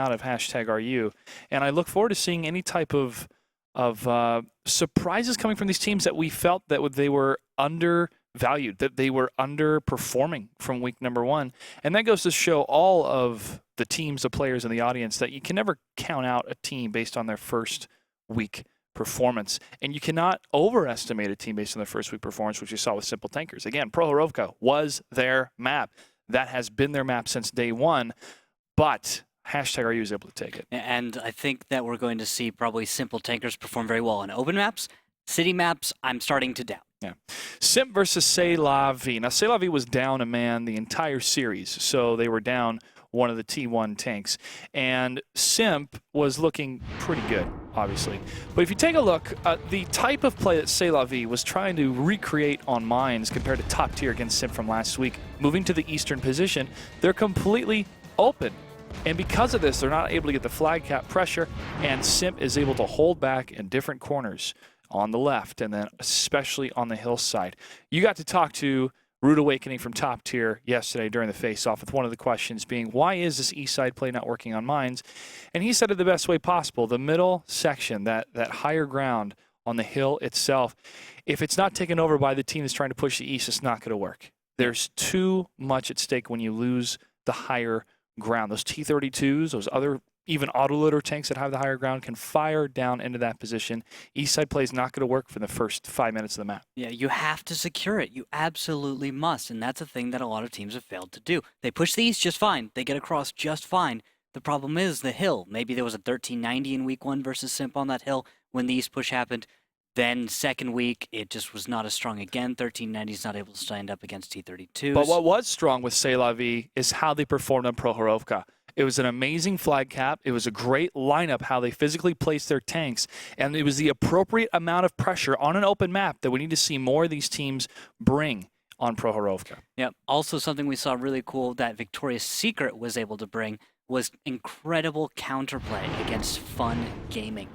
out of #RU, and I look forward to seeing any type of surprises coming from these teams that we felt that they were undervalued, that they were underperforming from week number one. And that goes to show all of the teams, the players, and the audience that you can never count out a team based on their first week performance. And you cannot overestimate a team based on their first week performance, which you saw with Simple Tankers. Again, Prohorovka was their map. That has been their map since day one, but #RU is able to take it. And I think that we're going to see probably Simple Tankers perform very well on open maps. City maps, I'm starting to doubt. Yeah. Simp versus C'est La Vie. Now, C'est La Vie was down a man the entire series, so they were down one of the T1 tanks. And Simp was looking pretty good, obviously. But if you take a look, the type of play that C'est La Vie was trying to recreate on Mines compared to top tier against Simp from last week, moving to the eastern position, they're completely open. And because of this, they're not able to get the flag cap pressure, and Simp is able to hold back in different corners on the left, and then especially on the hillside. You got to talk to Rude Awakening from Top Tier yesterday during the face-off, with one of the questions being, why is this east side play not working on Mines? And he said it the best way possible. The middle section, that higher ground on the hill itself, if it's not taken over by the team that's trying to push the east, it's not going to work. There's too much at stake when you lose the higher ground. Those T-32s, those other even autoloader tanks that have the higher ground can fire down into that position. East side play is not going to work for the first 5 minutes of the map. Yeah, you have to secure it. You absolutely must. And that's a thing that a lot of teams have failed to do. They push the east just fine. They get across just fine. The problem is the hill. Maybe there was a 1390 in week one versus Simp on that hill when the east push happened. Then second week, it just was not as strong again. 1390 is not able to stand up against T-32s. But what was strong with C'est La Vie is how they performed on Prohorovka. It was an amazing flag cap. It was a great lineup, how they physically placed their tanks. And it was the appropriate amount of pressure on an open map that we need to see more of these teams bring on Prohorovka. Yep. Also, something we saw really cool that Victoria's Secret was able to bring was incredible counterplay against Fun Gaming.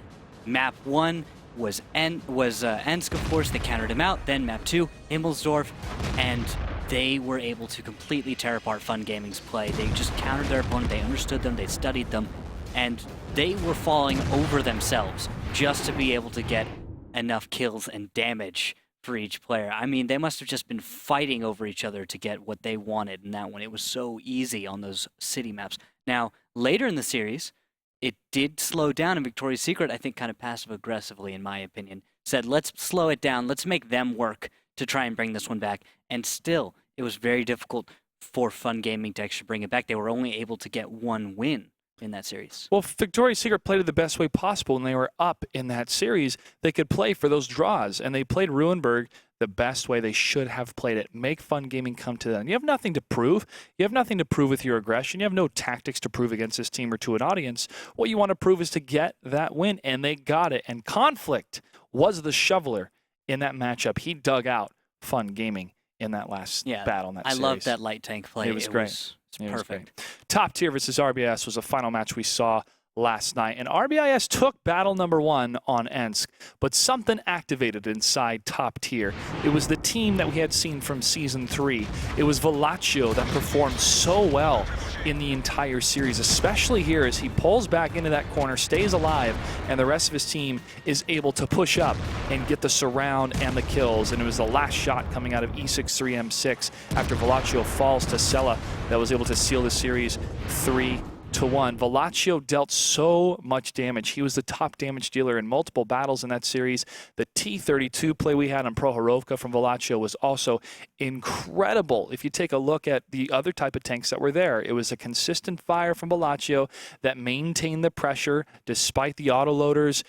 Map 1 was Ensk, of course. They countered him out. Then map 2, Himmelsdorf, and they were able to completely tear apart Fun Gaming's play. They just countered their opponent. They understood them. They studied them, and they were falling over themselves just to be able to get enough kills and damage for each player. I mean, they must have just been fighting over each other to get what they wanted in that one. It was so easy on those city maps. Now, later in the series, it did slow down, and Victoria's Secret, I think, kind of passive-aggressively, in my opinion, said, let's slow it down. Let's make them work to try and bring this one back. And still, it was very difficult for Fun Gaming to actually bring it back. They were only able to get one win in that series. Well, Victoria's Secret played it the best way possible when they were up in that series. They could play for those draws, and they played Ruinberg the best way they should have played it. Make Fun Gaming come to them. You have nothing to prove. You have nothing to prove with your aggression. You have no tactics to prove against this team or to an audience. What you want to prove is to get that win, and they got it. And Conflict was the shoveler in that matchup. He dug out Fun Gaming in that last battle in that series. I loved that light tank play. It was great. It's perfect. Top Tier versus RBIS was a final match we saw last night, and RBIS took battle number 1 on Ensk, but something activated inside Top Tier. It was the team that we had seen from Season 3. It was Velaccio that performed so well in the entire series, especially here as he pulls back into that corner, stays alive, and the rest of his team is able to push up and get the surround and the kills. And it was the last shot coming out of E63M6 after Velaccio falls to Sella that was able to seal the series 3-1. Velaccio dealt so much damage. He was the top damage dealer in multiple battles in that series. The T-32 play we had on Prohorovka from Velaccio was also incredible. If you take a look at the other type of tanks that were there, it was a consistent fire from Velaccio that maintained the pressure despite the autoloaders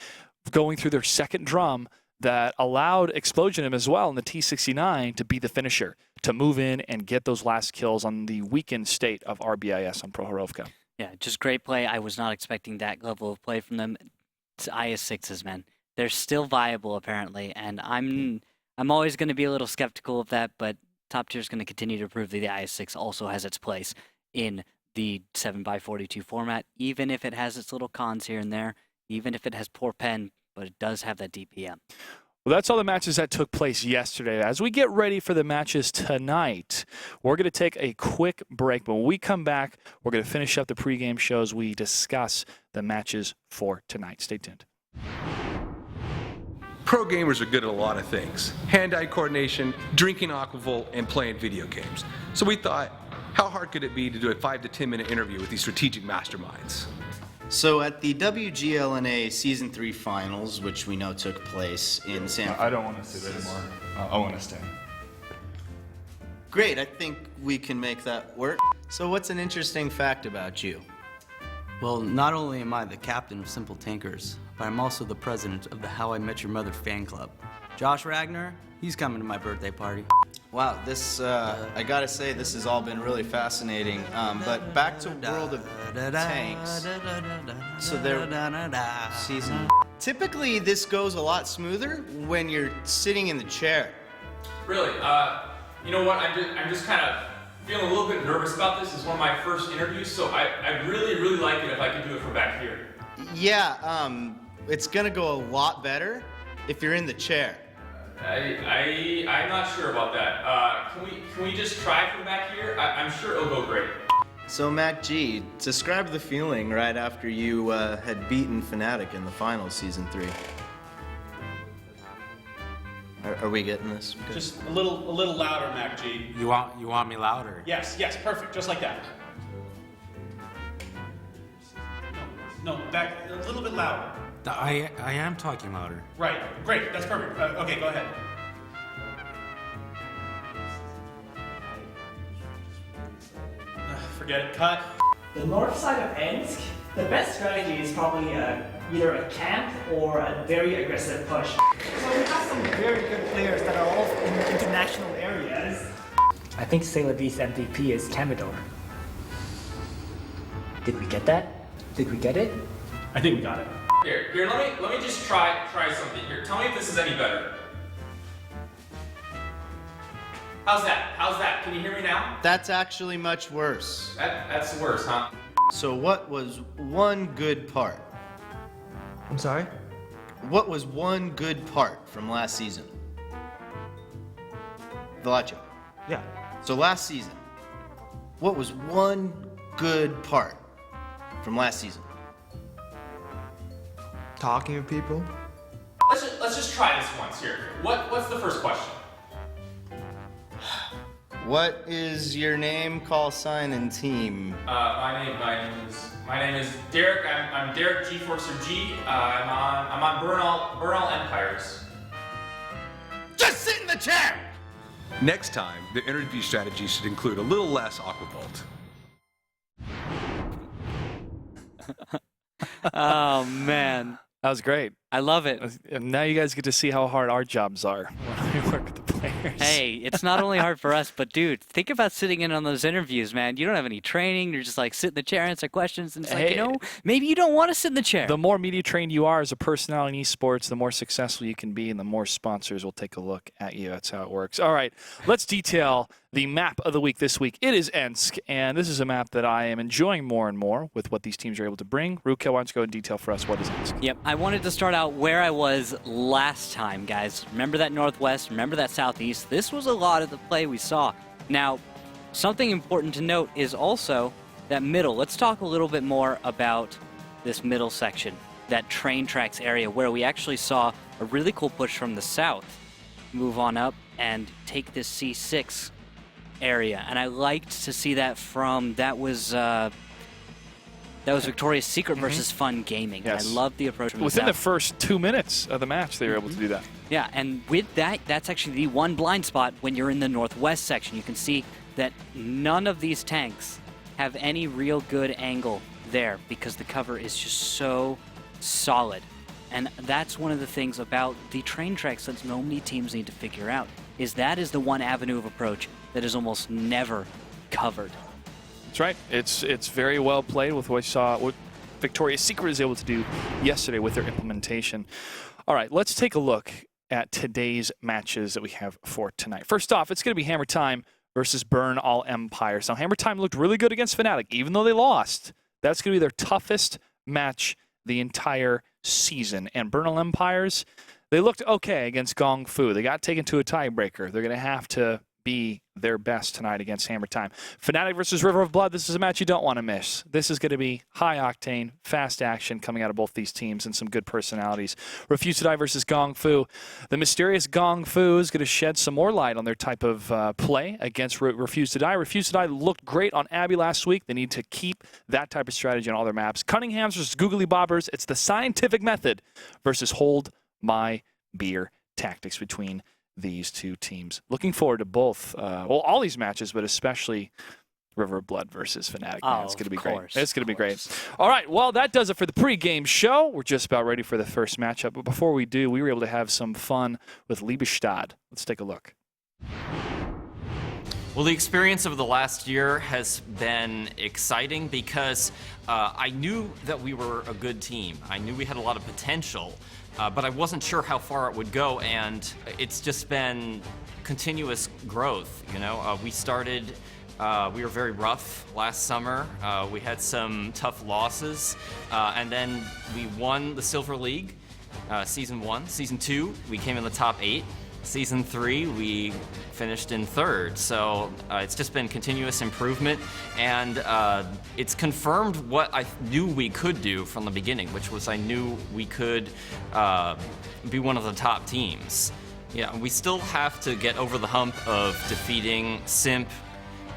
going through their second drum that allowed Explosionim as well in the T-69 to be the finisher, to move in and get those last kills on the weakened state of RBIS on Prohorovka. Yeah, just great play. I was not expecting that level of play from them. It's IS-6s, man. They're still viable, apparently, and I'm always going to be a little skeptical of that, but Top Tier is going to continue to prove that the IS-6 also has its place in the 7x42 format, even if it has its little cons here and there, even if it has poor pen, but it does have that DPM. Well, that's all the matches that took place yesterday. As we get ready for the matches tonight, we're going to take a quick break. But when we come back, we're going to finish up the pregame shows. We discuss the matches for tonight. Stay tuned. Pro gamers are good at a lot of things. Hand-eye coordination, drinking Aquavol, and playing video games. So we thought, how hard could it be to do a 5 to 10 minute interview with these strategic masterminds? So at the WGLNA Season 3 Finals, which we know took place in San Francisco. I don't want to sit anymore. I want to stay. Great, I think we can make that work. So what's an interesting fact about you? Well, not only am I the captain of Simple Tankers, but I'm also the president of the How I Met Your Mother fan club. Josh Ragnar, he's coming to my birthday party. Wow, this, I gotta say, this has all been really fascinating. But back to World of Tanks. So season. Typically, this goes a lot smoother when you're sitting in the chair. Really, you know what? I'm just kind of feeling a little bit nervous about this. It's one of my first interviews, so I'd really like it if I could do it from back here. Yeah, it's gonna go a lot better if you're in the chair. I'm not sure about that. Can we just try from back here? I'm sure it'll go great. So Matt G, describe the feeling right after you had beaten Fnatic in the finals, Season 3. Are we getting this? Just a little louder, Mac G. You want me louder? Yes, perfect, just like that. No, back a little bit louder. I am talking louder. Right, great, that's perfect. Okay, go ahead. Forget it, cut. The north side of Ensk, the best strategy is probably either a camp or a very aggressive push. So we have some very good players that are all in international areas. I think Sailor V's MVP is Camidor. Did we get that? Did we get it? I think we got it. Here, let me just try something here. Tell me if this is any better. How's that? Can you hear me now? That's actually much worse. That's worse, huh? So what was one good part? I'm sorry? What was one good part from last season? Valacho. Yeah. So last season, what was one good part from last season? Talking with people. Let's just try this once here. What's the first question? What is your name, call sign, and team? My name is Derek. I'm Derek G-Forcer G. I'm on Burnall Empires. Just sit in the chair! Next time, the interview strategy should include a little less Aquavolt. Oh, man. That was great. I love it. And now you guys get to see how hard our jobs are when we work with the players. Hey, it's not only hard for us, but dude, think about sitting in on those interviews, man. You don't have any training. You're just like sit in the chair, answer questions, and it's like, you know, maybe you don't want to sit in the chair. The more media trained you are as a personality in esports, the more successful you can be, and the more sponsors will take a look at you. That's how it works. All right, let's detail the map of the week this week. It is Ensk, and this is a map that I am enjoying more and more with what these teams are able to bring. Ruka, why don't you go in detail for us what is Ensk? Yep, I wanted to start out where I was last time, guys. Remember that Northwest, remember that Southeast? This was a lot of the play we saw. Now, something important to note is also that middle. Let's talk a little bit more about this middle section, that train tracks area where we actually saw a really cool push from the south move on up and take this C6 area. And I liked to see that from, that was Victoria's Secret versus Fun Gaming. Yes. I love the approach from Within the the first 2 minutes of the match, they were able to do that. Yeah, and with that, that's actually the one blind spot when you're in the northwest section. You can see that none of these tanks have any real good angle there because the cover is just so solid. And that's one of the things about the train tracks that so many teams need to figure out, is that is the one avenue of approach that is almost never covered. That's right. It's very well played with what we saw, what Victoria's Secret is able to do yesterday with their implementation. All right, let's take a look at today's matches that we have for tonight. First off, it's going to be Hammer Time versus Burn All Empires. Now, Hammer Time looked really good against Fnatic, even though they lost. That's going to be their toughest match the entire season. And Burn All Empires, They looked okay against Gong Fu. They got taken to a tiebreaker. They're going to have to be their best tonight against Hammer Time. Fnatic versus River of Blood. This is a match you don't want to miss. This is going to be high octane, fast action coming out of both these teams and some good personalities. Refuse to Die versus Gong Fu. The mysterious Gong Fu is going to shed some more light on their type of play against Refuse to Die. Refuse to Die looked great on Abby last week. They need to keep that type of strategy on all their maps. Cunningham's versus Googly Bobbers. It's the scientific method versus Hold My Beer tactics between these two teams. Looking forward to both, all these matches, but especially River of Blood versus Fnatic. It's going to be great. It's going to be great. All right, well, that does it for the pregame show. We're just about ready for the first matchup. But before we do, we were able to have some fun with Liebestad. Let's take a look. Well, the experience of the last year has been exciting because I knew that we were a good team. I knew we had a lot of potential. But I wasn't sure how far it would go, and it's just been continuous growth. We started, we were very rough last summer. We had some tough losses, and then we won the Silver League, Season 1. Season 2, we came in the top 8. Season 3, we finished in 3rd. So it's just been continuous improvement, and it's confirmed what I knew we could do from the beginning, which was I knew we could be one of the top teams. Yeah, we still have to get over the hump of defeating Simp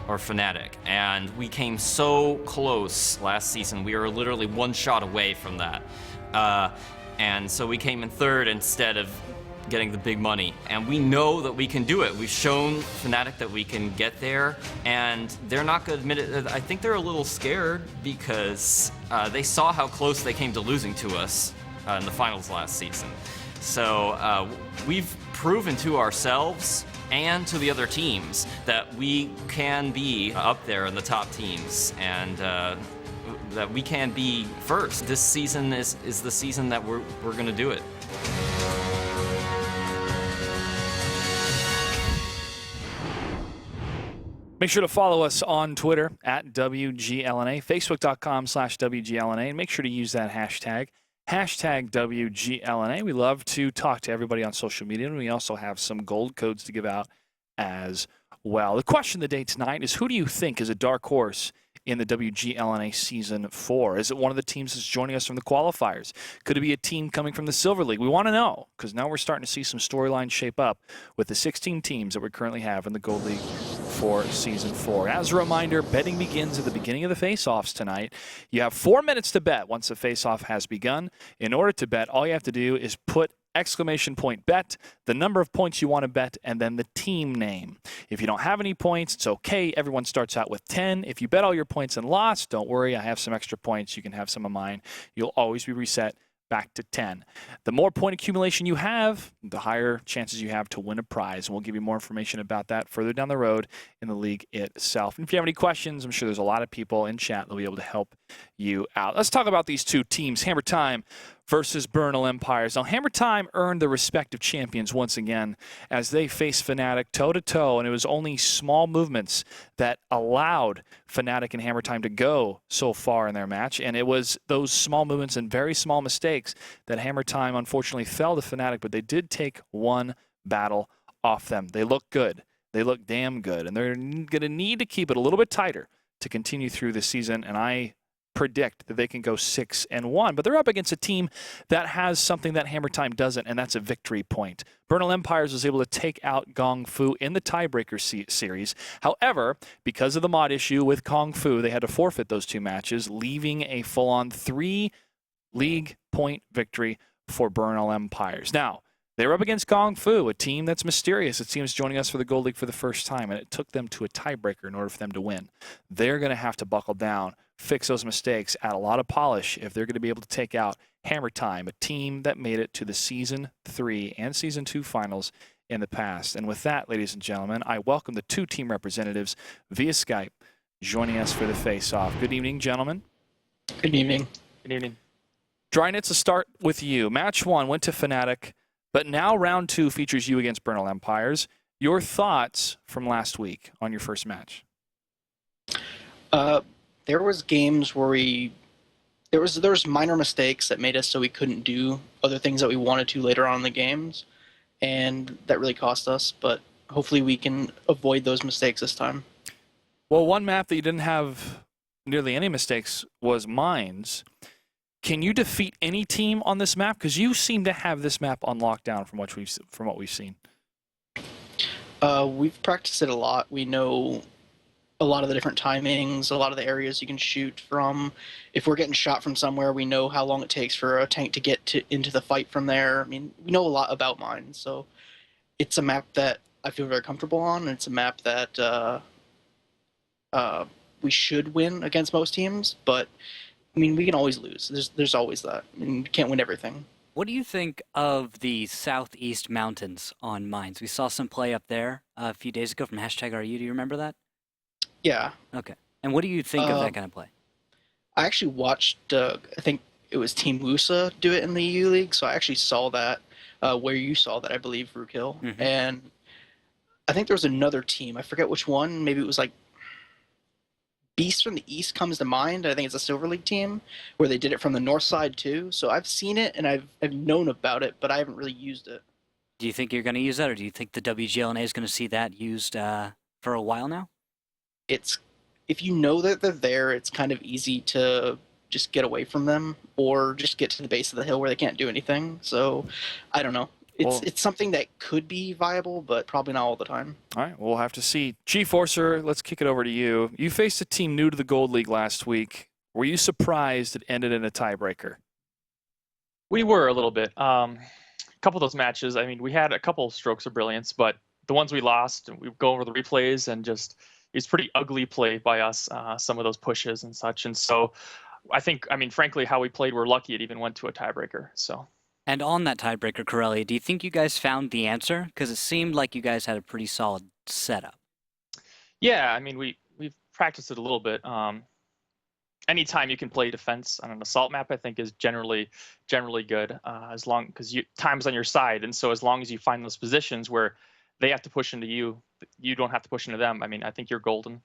or Fnatic, and we came so close last season. We were literally one shot away from that. And so we came in 3rd instead of getting the big money, and we know that we can do it. We've shown Fnatic that we can get there, and they're not going to admit it. I think they're a little scared because they saw how close they came to losing to us in the finals last season. So we've proven to ourselves and to the other teams that we can be up there in the top teams, and that we can be first. This season is the season that we're going to do it. Make sure to follow us on Twitter at WGLNA, Facebook.com/WGLNA, and make sure to use that hashtag WGLNA. We love to talk to everybody on social media, and we also have some gold codes to give out as well. The question of the day tonight is, who do you think is a dark horse in the WGLNA Season 4? Is it one of the teams that's joining us from the qualifiers? Could it be a team coming from the Silver League? We want to know, because now we're starting to see some storylines shape up with the 16 teams that we currently have in the Gold League for Season 4. As a reminder, betting begins at the beginning of the face-offs tonight. You have 4 minutes to bet once the face-off has begun. In order to bet, all you have to do is put !bet, the number of points you want to bet, and then the team name. If you don't have any points, it's okay. Everyone starts out with 10. If you bet all your points and lost, don't worry. I have some extra points. You can have some of mine. You'll always be reset back to 10. The more point accumulation you have, the higher chances you have to win a prize. And we'll give you more information about that further down the road in the league itself. And if you have any questions, I'm sure there's a lot of people in chat that will be able to help you out. Let's talk about these two teams, Hammer Time versus Bernal Empires. Now, Hammer Time earned the respect of champions once again as they faced Fnatic toe-to-toe, and it was only small movements that allowed Fnatic and Hammer Time to go so far in their match, and it was those small movements and very small mistakes that Hammer Time unfortunately fell to Fnatic, but they did take one battle off them. They look good. They look damn good, and they're going to need to keep it a little bit tighter to continue through the season, and I predict that they can go 6-1, but they're up against a team that has something that Hammer Time doesn't, and that's a victory point. Bernal Empires was able to take out Gong Fu in the tiebreaker series. However, because of the mod issue with Gong Fu, they had to forfeit those 2 matches, leaving a full-on 3 league point victory for Bernal Empires. Now, they were up against Gong Fu, a team that's mysterious. It seems joining us for the Gold League for the first time, and it took them to a tiebreaker in order for them to win. They're going to have to buckle down, fix those mistakes, add a lot of polish if they're going to be able to take out Hammer Time, a team that made it to the Season 3 and Season 2 finals in the past. And with that, ladies and gentlemen, I welcome the 2 team representatives via Skype joining us for the face-off. Good evening, gentlemen. Good evening. Good evening. Drynitz, to start with you. Match 1 went to Fnatic, but now round 2 features you against Bernal Empires. Your thoughts from last week on your first match? There was games where we there was minor mistakes that made us so we couldn't do other things that we wanted to later on in the games, and that really cost us. But hopefully we can avoid those mistakes this time. Well, one map that you didn't have nearly any mistakes was Mines. Can you defeat any team on this map? Because you seem to have this map on lockdown from what we've seen. We've practiced it a lot. We know a lot of the different timings, a lot of the areas you can shoot from. If we're getting shot from somewhere, we know how long it takes for a tank to get into the fight from there. I mean, we know a lot about Mines, so it's a map that I feel very comfortable on, and it's a map that we should win against most teams, but I mean, we can always lose. There's always that. I mean, you can't win everything. What do you think of the Southeast Mountains on Mines? We saw some play up there a few days ago from #RU. Do you remember that? Yeah. Okay. And what do you think of that kind of play? I actually watched, I think it was Team Wusa do it in the EU League, so I actually saw that, where you saw that, I believe, Rookhill. Mm-hmm. And I think there was another team. I forget which one. Maybe it was like Beast from the East comes to mind. I think it's a Silver League team where they did it from the north side too. So I've seen it and I've known about it, but I haven't really used it. Do you think you're going to use that, or do you think the WGLNA is going to see that used for a while now? If you know that they're there, it's kind of easy to just get away from them or just get to the base of the hill where they can't do anything. So I don't know. It's something that could be viable, but probably not all the time. All right, we'll have to see. G-Forcer, let's kick it over to you. You faced a team new to the Gold League last week. Were you surprised it ended in a tiebreaker? We were a little bit. A couple of those matches, I mean, we had a couple of strokes of brilliance, but the ones we lost, we go over the replays and just it's pretty ugly play by us, some of those pushes and such. And so I think, I mean, frankly, how we played, we're lucky it even went to a tiebreaker. So. And on that tiebreaker, Corellia, do you think you guys found the answer? Because it seemed like you guys had a pretty solid setup. Yeah, I mean, we've practiced it a little bit. Anytime you can play defense on an assault map, I think is generally good, as long because time's on your side, and so as long as you find those positions where they have to push into you, you don't have to push into them. I mean, I think you're golden.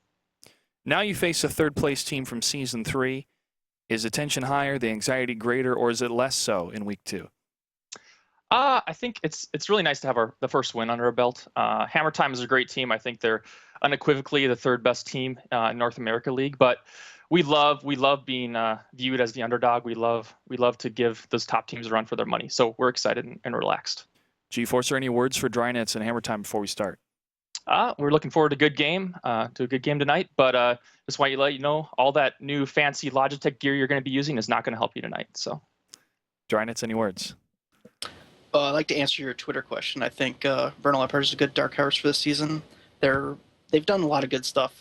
Now you face a third-place team from Season 3. Is the tension higher, the anxiety greater, or is it less so in Week 2? I think it's really nice to have the first win under our belt. Hammer Time is a great team. I think they're unequivocally the third best team in North America League. But we love being viewed as the underdog. We love to give those top teams a run for their money. So we're excited and relaxed. G-Forcer, any words for Drynets and Hammer Time before we start? We're looking forward to a good game tonight. But just want to let you know, all that new fancy Logitech gear you're going to be using is not going to help you tonight. So, Drynets, any words? I'd like to answer your Twitter question. I think Vernal Empires is a good Dark Horse for this season. They've done a lot of good stuff.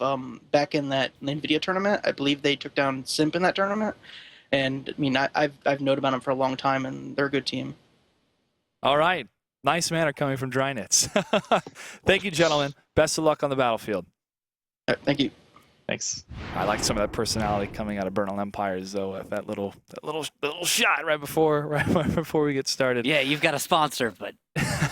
Back in that NVIDIA tournament, I believe they took down Simp in that tournament. And I mean, I've known about them for a long time, and they're a good team. All right. Nice manner coming from Drynets. Thank you, gentlemen. Best of luck on the battlefield. All right, thank you. Thanks. I like some of that personality coming out of Vernal Empires, though. That little shot right before we get started. Yeah, you've got a sponsor, but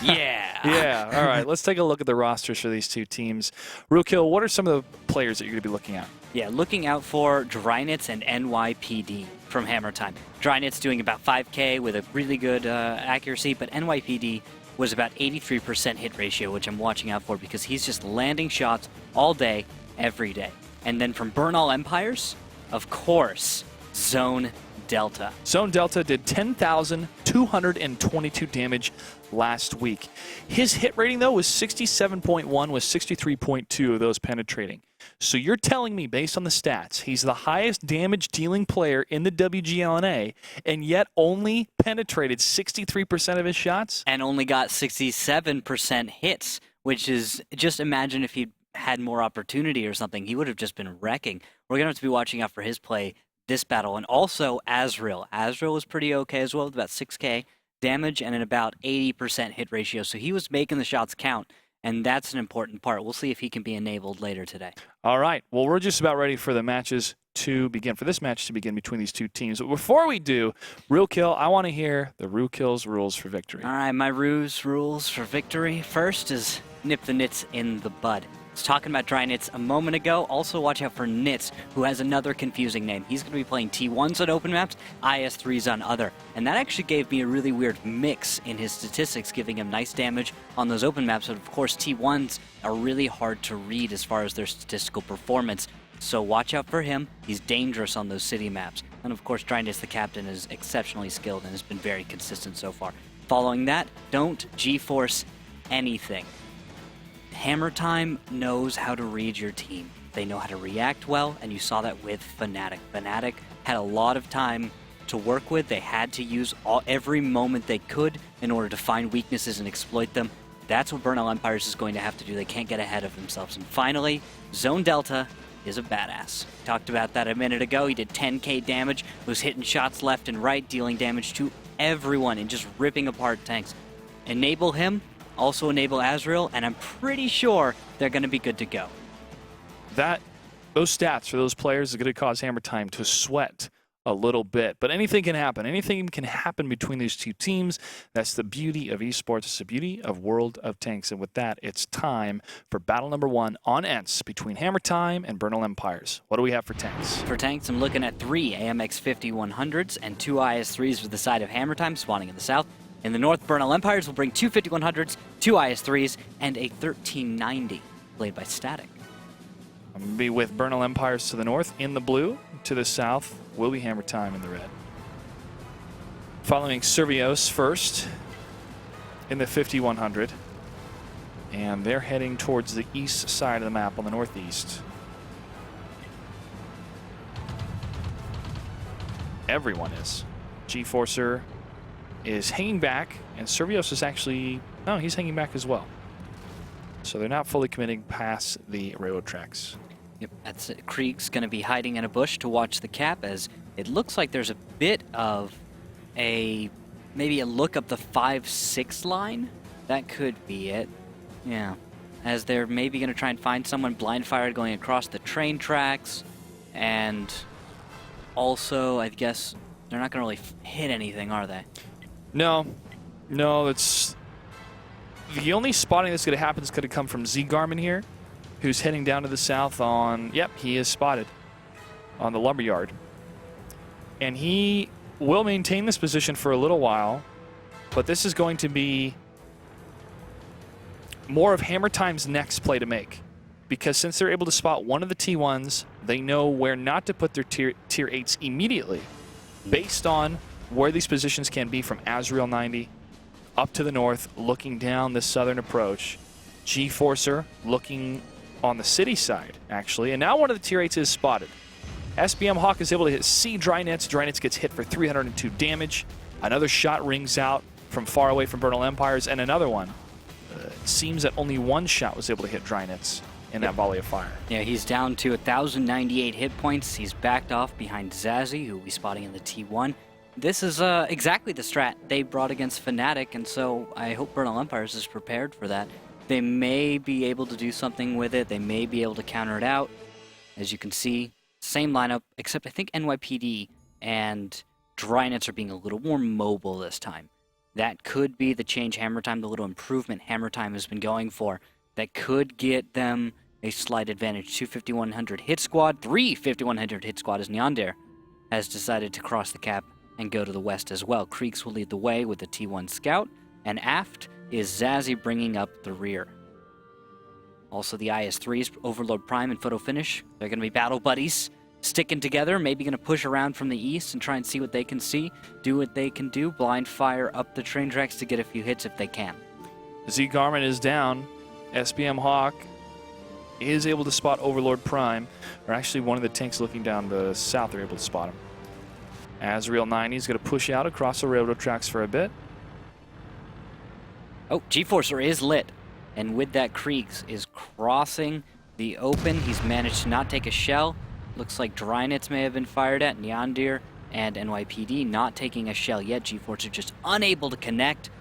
yeah. Yeah. All right. Let's take a look at the rosters for these two teams. Rookhill, what are some of the players that you're going to be looking at? Yeah, looking out for Drynets and NYPD from Hammer Time. Drynets doing about 5K with a really good accuracy, but NYPD was about 83% hit ratio, which I'm watching out for because he's just landing shots all day, every day. And then from Bernal Empires, of course, Zone Delta. Zone Delta did 10,222 damage last week. His hit rating, though, was 67.1 with 63.2 of those penetrating. So you're telling me, based on the stats, he's the highest damage-dealing player in the WGLNA, and yet only penetrated 63% of his shots? And only got 67% hits, which is, just imagine if he'd had more opportunity or something, he would have just been wrecking. We're going to have to be watching out for his play this battle. And also Azrael. Azrael was pretty okay as well, with about 6K damage and an about 80% hit ratio. So he was making the shots count, and that's an important part. We'll see if he can be enabled later today. All right. Well, we're just about ready for the matches to begin, for this match to begin between these two teams. But before we do, Rookhill, I want to hear the Rookill's rules for victory. All right, my rules for victory. First is nip the nits in the bud. was talking about Drynitz a moment ago. Also watch out for Nitz, who has another confusing name. He's going to be playing T1s on open maps, IS3s on other. And that actually gave me a really weird mix in his statistics, giving him nice damage on those open maps. But of course, T1s are really hard to read as far as their statistical performance. So watch out for him. He's dangerous on those city maps. And of course, Drynitz, the captain, is exceptionally skilled and has been very consistent so far. Following that, don't G-Force anything. Hammer Time knows how to read your team. They know how to react well, and you saw that with Fnatic. Fnatic had a lot of time to work with. They had to use every moment they could in order to find weaknesses and exploit them. That's what Bernal Empires is going to have to do. They can't get ahead of themselves. And finally, Zone Delta is a badass. Talked about that a minute ago. He did 10k damage, was hitting shots left and right, dealing damage to everyone and just ripping apart tanks. Enable him, also enable Azrael, and I'm pretty sure they're going to be good to go. Those stats for those players is going to cause Hammer Time to sweat a little bit, but anything can happen. Anything can happen between these two teams. That's the beauty of esports. It's the beauty of World of Tanks. And with that, it's time for battle number 1 on ENCE between Hammer Time and Bernal Empires. What do we have for tanks? For tanks, I'm looking at 3 AMX 5100s and 2 IS3s for the side of Hammer Time, spawning in the south. In the north, Bernal Empires will bring 2 5100s, 2 IS3s, and a 1390 played by Static. I'm going to be with Bernal Empires to the north in the blue. To the south will be Hammer Time in the red. Following Servios first in the 5100. And they're heading towards the east side of the map on the northeast. Everyone is. G-Forcer is hanging back, and Servios is actually... No, he's hanging back as well. So they're not fully committing past the railroad tracks. Yep, that's it. Krieg's going to be hiding in a bush to watch the cap, as it looks like there's a bit of maybe a look up the 5-6 line. That could be it. Yeah. As they're maybe going to try and find someone blind fired going across the train tracks. And also, I guess, they're not going to really hit anything, are they? No. No, it's... The only spotting that's going to happen is going to come from Z-Garmin here, who's heading down to the south on... Yep, he is spotted on the lumberyard. And he will maintain this position for a little while, but this is going to be more of Hammer Time's next play to make. Because since they're able to spot one of the T1s, they know where not to put their tier 8s immediately, based on where these positions can be from Azrael 90 up to the north, looking down the southern approach. G-Forcer looking on the city side, actually. And now one of the tier 8s is spotted. SBM Hawk is able to hit C Drynitz. Drynitz gets hit for 302 damage. Another shot rings out from far away from Bernal Empires, and another one. It seems that only one shot was able to hit Drynitz in that volley of fire. Yeah, he's down to 1,098 hit points. He's backed off behind Zazie, who we'll be spotting in the T1. This is exactly the strat they brought against Fnatic, and so I hope Bernal Empires is prepared for that. They may be able to do something with it. They may be able to counter it out. As you can see, same lineup, except I think NYPD and Drynitz are being a little more mobile this time. That could be the change Hammer Time, the little improvement Hammer Time has been going for. That could get them a slight advantage. 2 5100 hit squad, 3 5100 hit squad as Neander has decided to cross the cap and go to the west as well. Creeks will lead the way with the T1 Scout, and aft is Zazie bringing up the rear. Also the IS-3s, Overlord Prime and Photo Finish. They're going to be battle buddies, sticking together, maybe going to push around from the east and try and see what they can see, do what they can do, blind fire up the train tracks to get a few hits if they can. Z-Garmin is down. SBM Hawk is able to spot Overlord Prime, or actually one of the tanks looking down the south are able to spot him. Azrael 90 is going to push out across the railroad tracks for a bit. Oh, G-Forcer is lit. And with that, Kriegs is crossing the open. He's managed to not take a shell. Looks like Drynitz may have been fired at. Neander and NYPD not taking a shell yet. G-Forcer just unable to connect.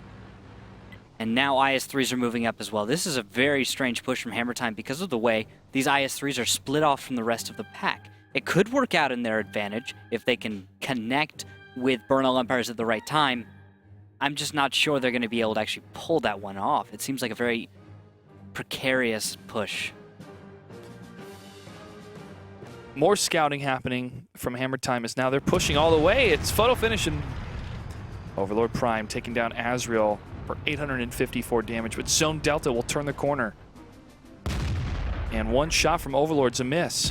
And now IS-3s are moving up as well. This is a very strange push from Hammer Time because of the way these IS-3s are split off from the rest of the pack. It could work out in their advantage if they can connect with Bernal Empires at the right time. I'm just not sure they're going to be able to actually pull that one off. It seems like a very precarious push more scouting happening from Hammer Time as now they're pushing all the way. It's photo finish and Overlord Prime taking down Azrael for 854 damage, but Zone Delta will turn the corner. And one shot from Overlord's a miss.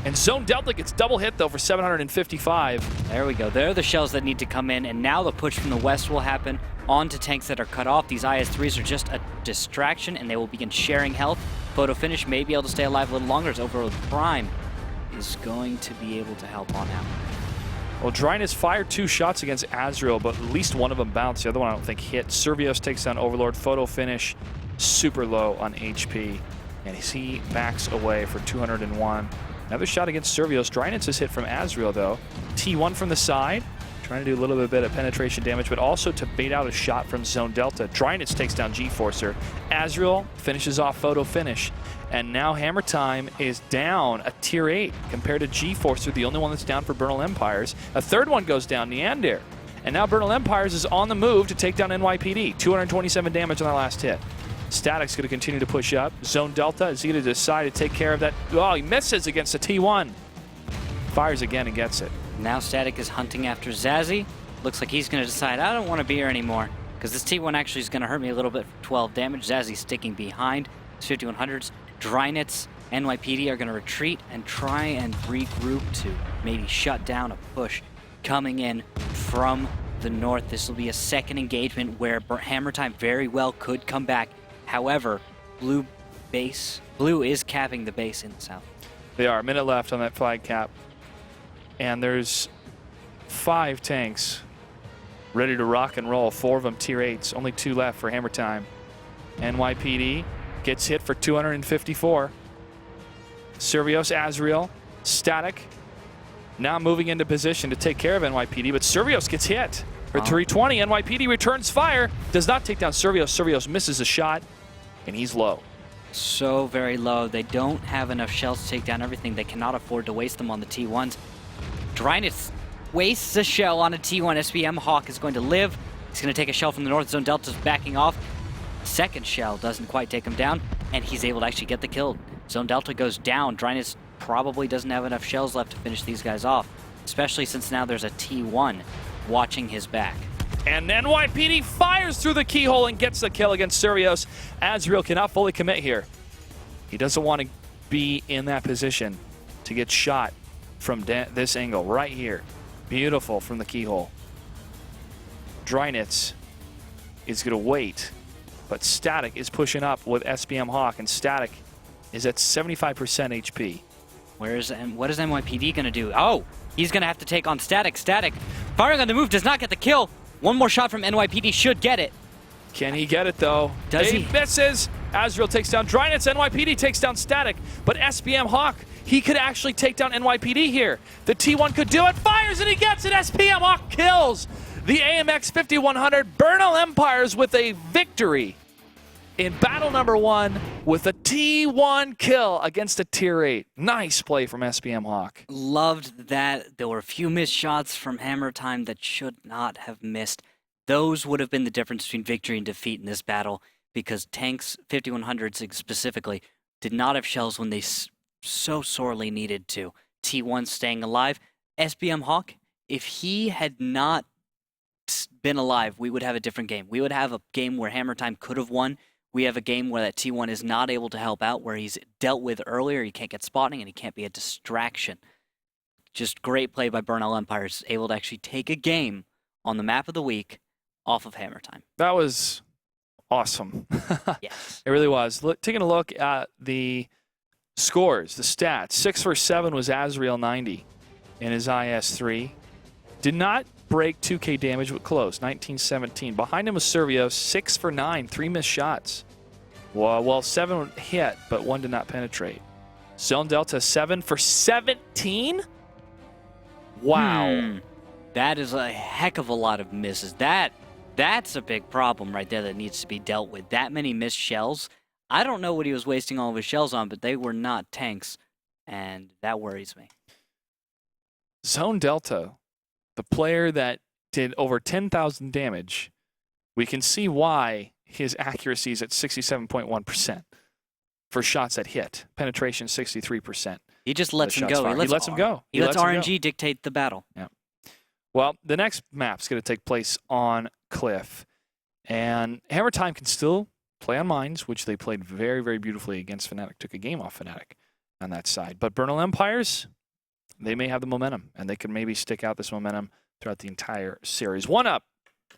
And Zone Delta gets double hit though for 755. There we go. There are the shells that need to come in, and now the push from the west will happen onto tanks that are cut off. These IS-3s are just a distraction, and they will begin sharing health. Photo Finish may be able to stay alive a little longer as Overlord Prime is going to be able to help on out. Well, Dryness fired 2 shots against Azrael, but at least one of them bounced. The other one I don't think hit. Servios takes down Overlord. Photo Finish super low on HP, and he backs away for 201. Another shot against Servios. Dryness is hit from Azrael though. T1 from the side, trying to do a little bit of penetration damage, but also to bait out a shot from Zone Delta. Dryness takes down G-Forcer. Azrael finishes off Photo Finish. And now Hammer Time is down a tier 8 compared to G-Forcer, the only one that's down for Bernal Empires. A third one goes down, Neander. And now Bernal Empires is on the move to take down NYPD. 227 damage on that last hit. Static's going to continue to push up. Zone Delta is going to decide to take care of that. Oh, he misses against a T1. Fires again and gets it. Now Static is hunting after Zazzy. Looks like he's going to decide, I don't want to be here anymore, because this T1 actually is going to hurt me a little bit for 12 damage. Zazzy sticking behind. It's 5100s. Drynets, NYPD are going to retreat and try and regroup to maybe shut down a push coming in from the north. This will be a second engagement where Hammer Time very well could come back. However, Blue is capping the base in the south. They are. A minute left on that flag cap. And there's 5 tanks ready to rock and roll. 4 of them tier 8s. Only 2 left for Hammer Time. NYPD gets hit for 254. Servios, Azrael, Static. Now moving into position to take care of NYPD, but Servios gets hit for 320. NYPD returns fire. Does not take down Servios. Servios misses a shot, and he's low. So very low. They don't have enough shells to take down everything. They cannot afford to waste them on the T1s. Dryness wastes a shell on a T1. SBM Hawk is going to live. He's going to take a shell from the north. Zone Delta's backing off. Second shell doesn't quite take him down, and he's able to actually get the kill. Zone Delta goes down. Dryness probably doesn't have enough shells left to finish these guys off, especially since now there's a T1 watching his back. And NYPD fires through the keyhole and gets the kill against Servios. Azrael cannot fully commit here. He doesn't want to be in that position to get shot from this angle right here. Beautiful from the keyhole. Drynets is going to wait, but Static is pushing up with SBM Hawk, and Static is at 75% HP. What is NYPD going to do? Oh, he's going to have to take on Static. Static, firing on the move, does not get the kill. One more shot from NYPD should get it. Can he get it, though? Does he? Misses. Azrael takes down Drynets. NYPD takes down Static. But SBM Hawk, he could actually take down NYPD here. The T1 could do it. Fires and he gets it. SBM Hawk kills the AMX 5100. Bernal Empires with a victory in battle number 1 with a T1 kill against a tier 8. Nice play from SBM Hawk. Loved that. There were a few missed shots from Hammer Time that should not have missed. Those would have been the difference between victory and defeat in this battle, because tanks, 5100s specifically, did not have shells when they so sorely needed to. T1 staying alive. SBM Hawk, if he had not been alive, we would have a different game. We would have a game where Hammer Time could have won. We have a game where that T1 is not able to help out, where he's dealt with earlier, he can't get spotting, and he can't be a distraction. Just great play by Bernal Empires, able to actually take a game on the map of the week off of Hammer Time. That was awesome. Yes. It really was. Taking a look at the scores, the stats. 6 for 7 was Azrael 90 in his IS-3. Did not break 2K damage, but close, 19-17. Behind him was Servios, 6 for 9, 3 missed shots. Well, 7 hit, but 1 did not penetrate. Zone Delta, 7 for 17? Wow. That is a heck of a lot of misses. That's a big problem right there that needs to be dealt with. That many missed shells. I don't know what he was wasting all of his shells on, but they were not tanks, and that worries me. Zone Delta, the player that did over 10,000 damage, we can see why his accuracy is at 67.1%. for shots that hit. Penetration 63%. He just lets him shots go. fired. He lets him go. He lets him go. RNG dictate the battle. Yeah. Well, the next map's going to take place on Cliff. And Hammer Time can still play on mines, which they played very, very beautifully against Fnatic. Took a game off Fnatic on that side. But Bernal Empires, they may have the momentum, and they can maybe stick out this momentum throughout the entire series. 1-up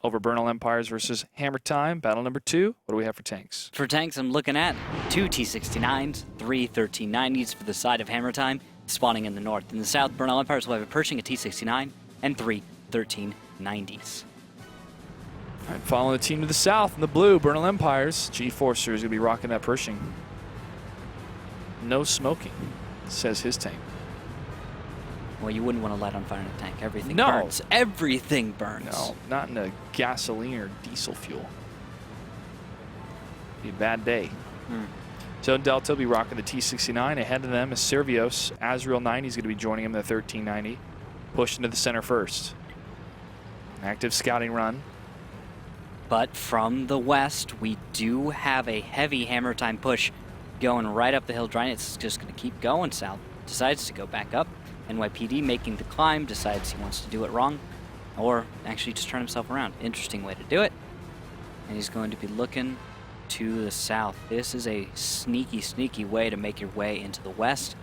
over Bernal Empires versus Hammer Time. Battle number 2. What do we have for tanks? For tanks, I'm looking at 2 T69s, 3 1390s for the side of Hammer Time, spawning in the north. In the south, Bernal Empires will have a Pershing, a T69, and 3 1390s. All right, following the team to the south in the blue, Bernal Empires. G-Forcer is going to be rocking that Pershing. No smoking, says his tank. Well, you wouldn't want to light on fire in a tank. Everything No. burns. Everything burns. No, not in a gasoline or diesel fuel. Be a bad day. Zone Delta will be rocking the T69. Ahead of them is Servios. Azrael 90 is going to be joining him in the 1390. Pushed into the center first. Active scouting run. But from the west, we do have a heavy Hammer Time push going right up the hill. Drynets is just going to keep going south. Decides to go back up. NYPD making the climb, decides he wants to do it wrong, or actually just turn himself around. Interesting way to do it. And he's going to be looking to the south. This is a sneaky, sneaky way to make your way into the west.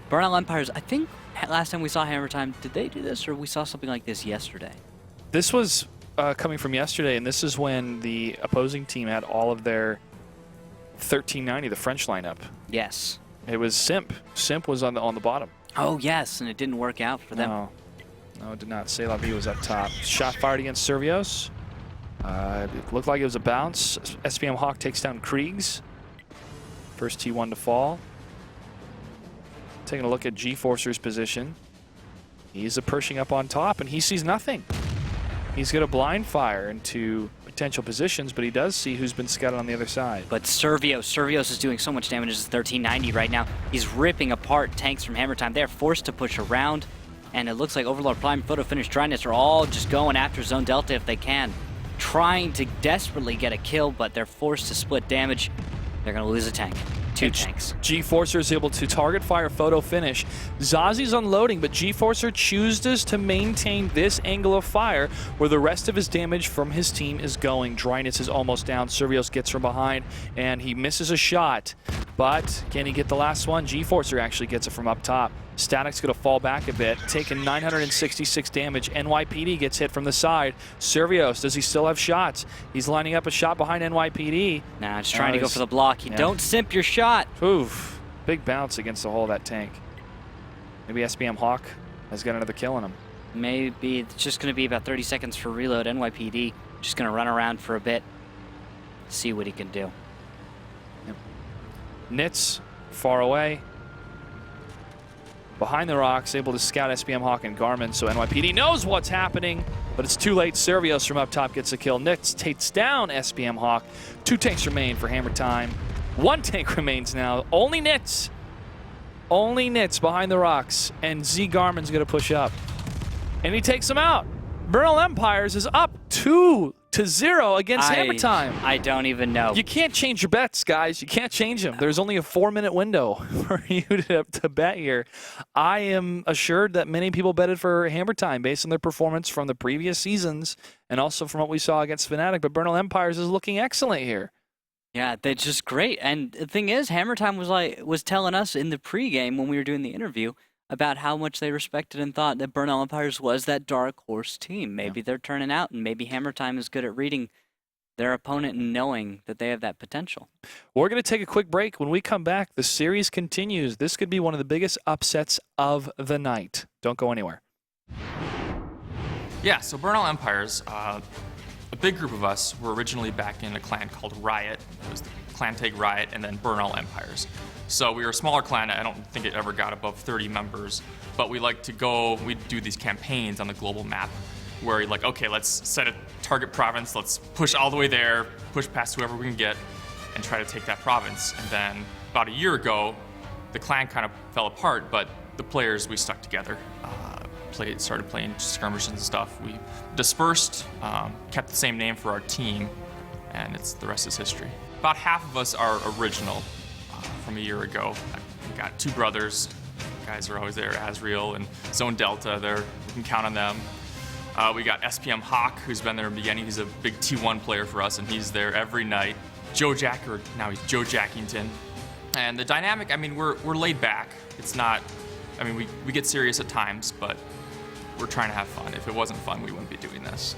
Bernal Empires, I think last time we saw Hammer Time, did they do this, or we saw something like this yesterday? This was coming from yesterday, and this is when the opposing team had all of their 1390, the French lineup. Yes. It was Simp. Simp was on the bottom. Oh, yes, and it didn't work out for them. No, it did not. C'est La Vie was up top. Shot fired against Servios. It looked like it was a bounce. SPM Hawk takes down Kriegs. First T1 to fall. Taking a look at G-Forcer's position. He's a Pershing up on top, and he sees nothing. He's going to blind fire into potential positions, but he does see who's been scouted on the other side. But Servios is doing so much damage as 1390 right now. He's ripping apart tanks from Hammer Time. They're forced to push around, and it looks like Overlord Prime, Photo Finish, Drynets are all just going after Zone Delta if they can. Trying to desperately get a kill, but they're forced to split damage. They're going to lose a tank. 2 tanks. G-Forcer is able to target fire Photo Finish. Zazi's unloading, but G-Forcer chooses to maintain this angle of fire where the rest of his damage from his team is going. Drynets is almost down. Servios gets from behind, and he misses a shot. But can he get the last one? G-Forcer actually gets it from up top. Static's going to fall back a bit, taking 966 damage. NYPD gets hit from the side. Servios, does he still have shots? He's lining up a shot behind NYPD. Nah, just trying to go for the block. Don't simp your shot. Oof. Big bounce against the hull of that tank. Maybe SPM Hawk has got another kill on him. Maybe it's just going to be about 30 seconds for reload. NYPD just going to run around for a bit, see what he can do. Yep. Nits far away. Behind the rocks, able to scout SPM Hawk and Garmin, so NYPD knows what's happening, but it's too late. Servios from up top gets a kill. Nits takes down SPM Hawk. 2 tanks remain for Hammer Time. 1 tank remains now. Only Nits. Only Nits behind the rocks, and Z Garmin's going to push up. And he takes him out. Bernal Empires is up 2-0 against Hammer Time. I don't even know. You can't change your bets, guys. You can't change them. There's only a 4-minute window for you to bet here. I am assured that many people betted for Hammer Time based on their performance from the previous seasons and also from what we saw against Fnatic, but Bernal Empires is looking excellent here. Yeah, they're just great. And the thing is, Hammer Time was telling us in the pregame when we were doing the interview about how much they respected and thought that Bernal Empires was that dark horse team. Maybe they're turning out, and maybe Hammer Time is good at reading their opponent and knowing that they have that potential. We're going to take a quick break. When we come back, the series continues. This could be one of the biggest upsets of the night. Don't go anywhere. Yeah, so Bernal Empires, a big group of us were originally back in a clan called Riot. It was the Clan Take Riot and then Bernal Empires. So we were a smaller clan. I don't think it ever got above 30 members, but we like to go, we do these campaigns on the global map where you're like, okay, let's set a target province, let's push all the way there, push past whoever we can get, and try to take that province. And then about a year ago, the clan kind of fell apart, but the players, we stuck together, started playing skirmishes and stuff. We dispersed, kept the same name for our team, and the rest is history. About half of us are original from a year ago. I've got 2 brothers. Guys are always there, Azriel and Zone Delta. We can count on them. We got SPM Hawk, who's been there in the beginning. He's a big T1 player for us, and he's there every night. Joe Jackington. And the dynamic, I mean, we're laid back. It's not, I mean, we get serious at times, but we're trying to have fun. If it wasn't fun, we wouldn't be doing this.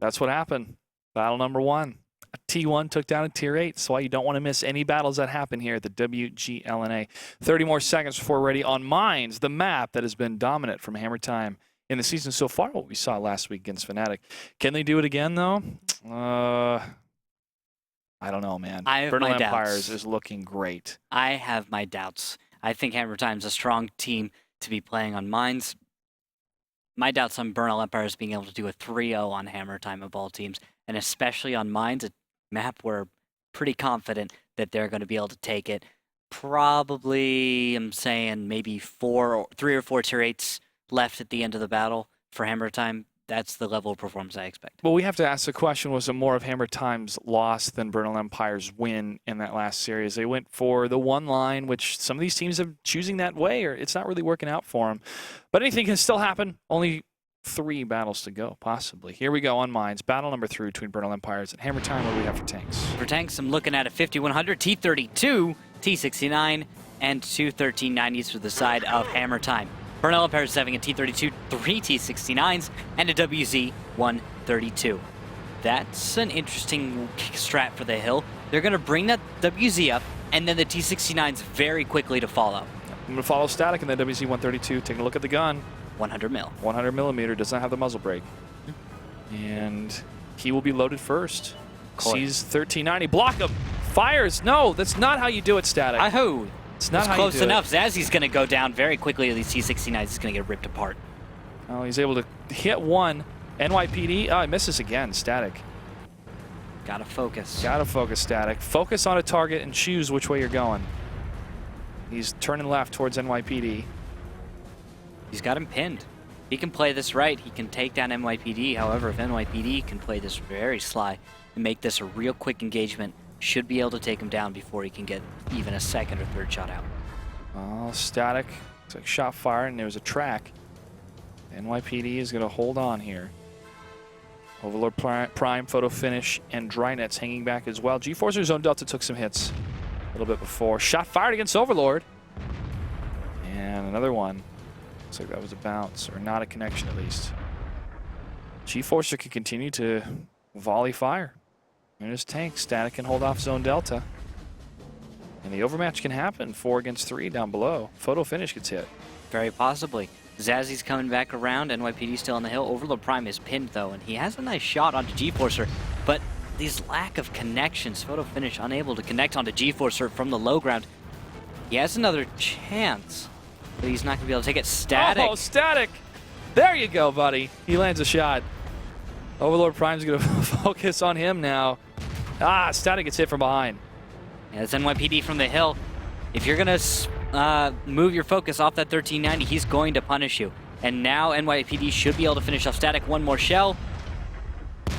That's what happened. Battle number 1. A T1 took down a Tier 8. That's why you don't want to miss any battles that happen here at the WGLNA. 30 more seconds before we're ready on Mines, the map that has been dominant from Hammer Time in the season so far, what we saw last week against Fnatic. Can they do it again, though? I don't know, man. I have Bernal my Empires doubts. is looking great. I have my doubts. I think Hammer Time's a strong team to be playing on Mines. My doubts on Bernal Empires being able to do a 3-0 on Hammer Time of all teams, and especially on Mines, a map we're pretty confident that they're going to be able to take it. Probably, I'm saying maybe 3 or 4 Tier 8s left at the end of the battle for Hammer Time. That's the level of performance I expect. Well, we have to ask the question, was it more of Hammer Time's loss than Bernal Empire's win in that last series? They went for the one line, which some of these teams are choosing that way, or it's not really working out for them. But anything can still happen. Only 3 battles to go, possibly. Here we go on Mines. Battle number 3 between Bernal Empires and Hammer Time. What do we have for tanks? For tanks, I'm looking at a 5100, T32, T69, and 2 1390s for the side of Hammer Time. Bernal Empires is having a T32, 3 T69s, and a WZ-132. That's an interesting strat for the hill. They're going to bring that WZ up, and then the T69s very quickly to follow. I'm going to follow Static and then WZ-132. Taking a look at the gun. 100 mil. 100 millimeter, does not have the muzzle brake. And he will be loaded first. Sees 1390. Block him. Fires. No, that's not how you do it, Static. Ahoo. It's not It's how close you do enough. Zazzy's going to go down very quickly. These T69s is going to get ripped apart. Oh, he's able to hit one. NYPD. Oh, he misses again. Static. Gotta focus. Gotta focus, Static. Focus on a target and choose which way you're going. He's turning left towards NYPD. He's got him pinned. He can play this right. He can take down NYPD. However, if NYPD can play this very sly and make this a real quick engagement, should be able to take him down before he can get even a second or third shot out. Oh, Static. It's like shot fired and there was a track. NYPD is going to hold on here. Overlord Prime, Photo Finish, and Drynet's hanging back as well. GeForce Zone Delta took some hits a little bit before. Shot fired against Overlord. And another one. Looks like that was a bounce, or not a connection at least. GeForcer can continue to volley fire. And his tank, Static can hold off Zone Delta. And the overmatch can happen, 4 against 3 down below. Photo Finish gets hit. Very possibly. Zazzy's coming back around. NYPD still on the hill. Overlord Prime is pinned, though, and he has a nice shot onto GeForcer. But these lack of connections, Photo Finish unable to connect onto GeForcer from the low ground. He has another chance, but he's not going to be able to take it. Static. Oh, Static! There you go, buddy. He lands a shot. Overlord Prime's going to focus on him now. Ah, Static gets hit from behind. As NYPD from the hill, if you're going to move your focus off that 1390, he's going to punish you. And now NYPD should be able to finish off Static. One more shell.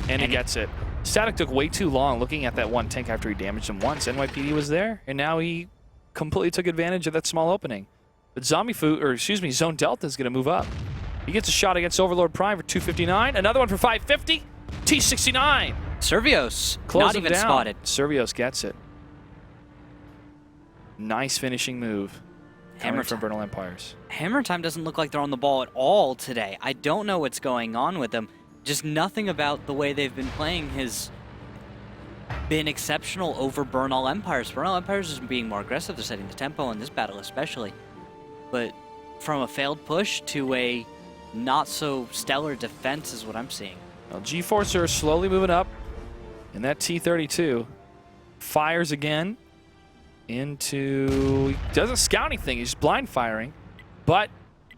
And he gets it. Static took way too long looking at that one tank after he damaged him once. NYPD was there, and now he completely took advantage of that small opening. But Zone Delta is going to move up. He gets a shot against Overlord Prime for 259. Another one for 550. T69. Servios, Close not him even down. spotted. Servios gets it. Nice finishing move. Hammer from Bernal Empires. Hammer Time doesn't look like they're on the ball at all today. I don't know what's going on with them. Just nothing about the way they've been playing has been exceptional over Bernal Empires. Bernal Empires is being more aggressive. They're setting the tempo in this battle especially. But from a failed push to a not so stellar defense is what I'm seeing. Well, G-Forcer is slowly moving up. And that T-32 fires again into... He doesn't scout anything. He's blind firing. But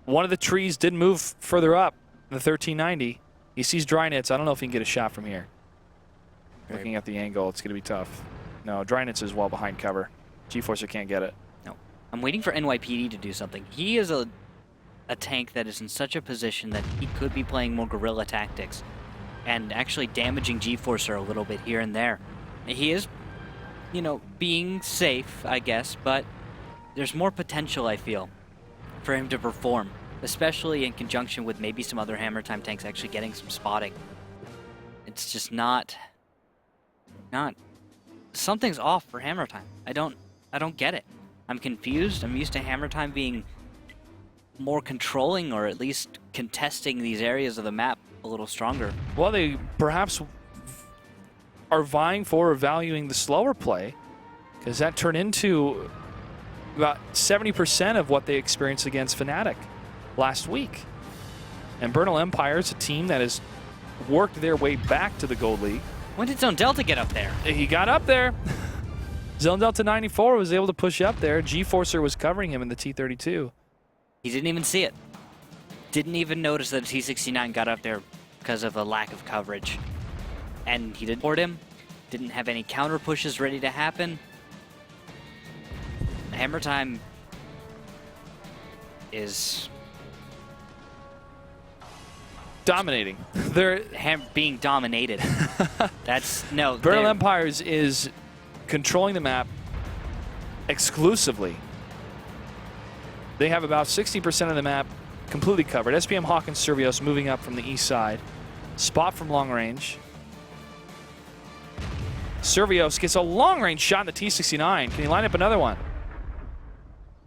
one of the trees did move further up in the 1390. He sees Drynitz. I don't know if he can get a shot from here. Looking at the angle, it's going to be tough. No, Drynitz is well behind cover. G-Forcer can't get it. No. I'm waiting for NYPD to do something. He is a tank that is in such a position that he could be playing more guerrilla tactics and actually damaging G-Forcer a little bit here and there. He is, you know, being safe, I guess, but there's more potential, I feel, for him to perform, especially in conjunction with maybe some other Hammer Time tanks actually getting some spotting. It's just not something's off for Hammer Time. I don't get it. I'm confused. I'm used to Hammer Time being more controlling or at least contesting these areas of the map a little stronger. Well, they perhaps are vying for or valuing the slower play, because that turned into about 70% of what they experienced against Fnatic last week. And Bernal Empire is a team that has worked their way back to the Gold League. When did Zone Delta get up there? He got up there. Zone Delta 94 was able to push up there. G-Forcer was covering him in the T-32. He didn't even see it. Didn't even notice that T-69 got up there because of a lack of coverage. And he didn't board him. Didn't have any counter pushes ready to happen. Hammer Time is dominating. They're being dominated. That's no. Bernal Empires is controlling the map exclusively. They have about 60% of the map completely covered. SPM Hawk and Servios moving up from the east side. Spot from long range. Servios gets a long range shot in the T-69. Can he line up another one?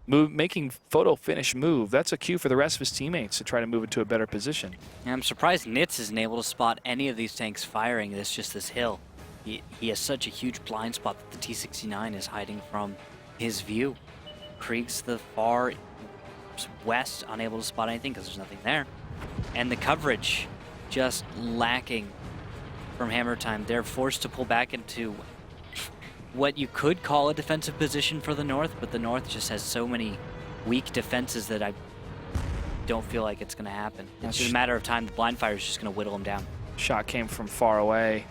Making photo finish move. That's a cue for the rest of his teammates to try to move into a better position. Yeah, I'm surprised Nitz isn't able to spot any of these tanks firing. It's just this hill. He has such a huge blind spot that the T-69 is hiding from his view. Krieg's the far west, unable to spot anything because there's nothing there. And the coverage just lacking from Hammer Time. They're forced to pull back into what you could call a defensive position for the North, but the North just has so many weak defenses that I don't feel like it's going to happen. It's just a matter of time. The blind fire is just going to whittle them down. Shot came from far away.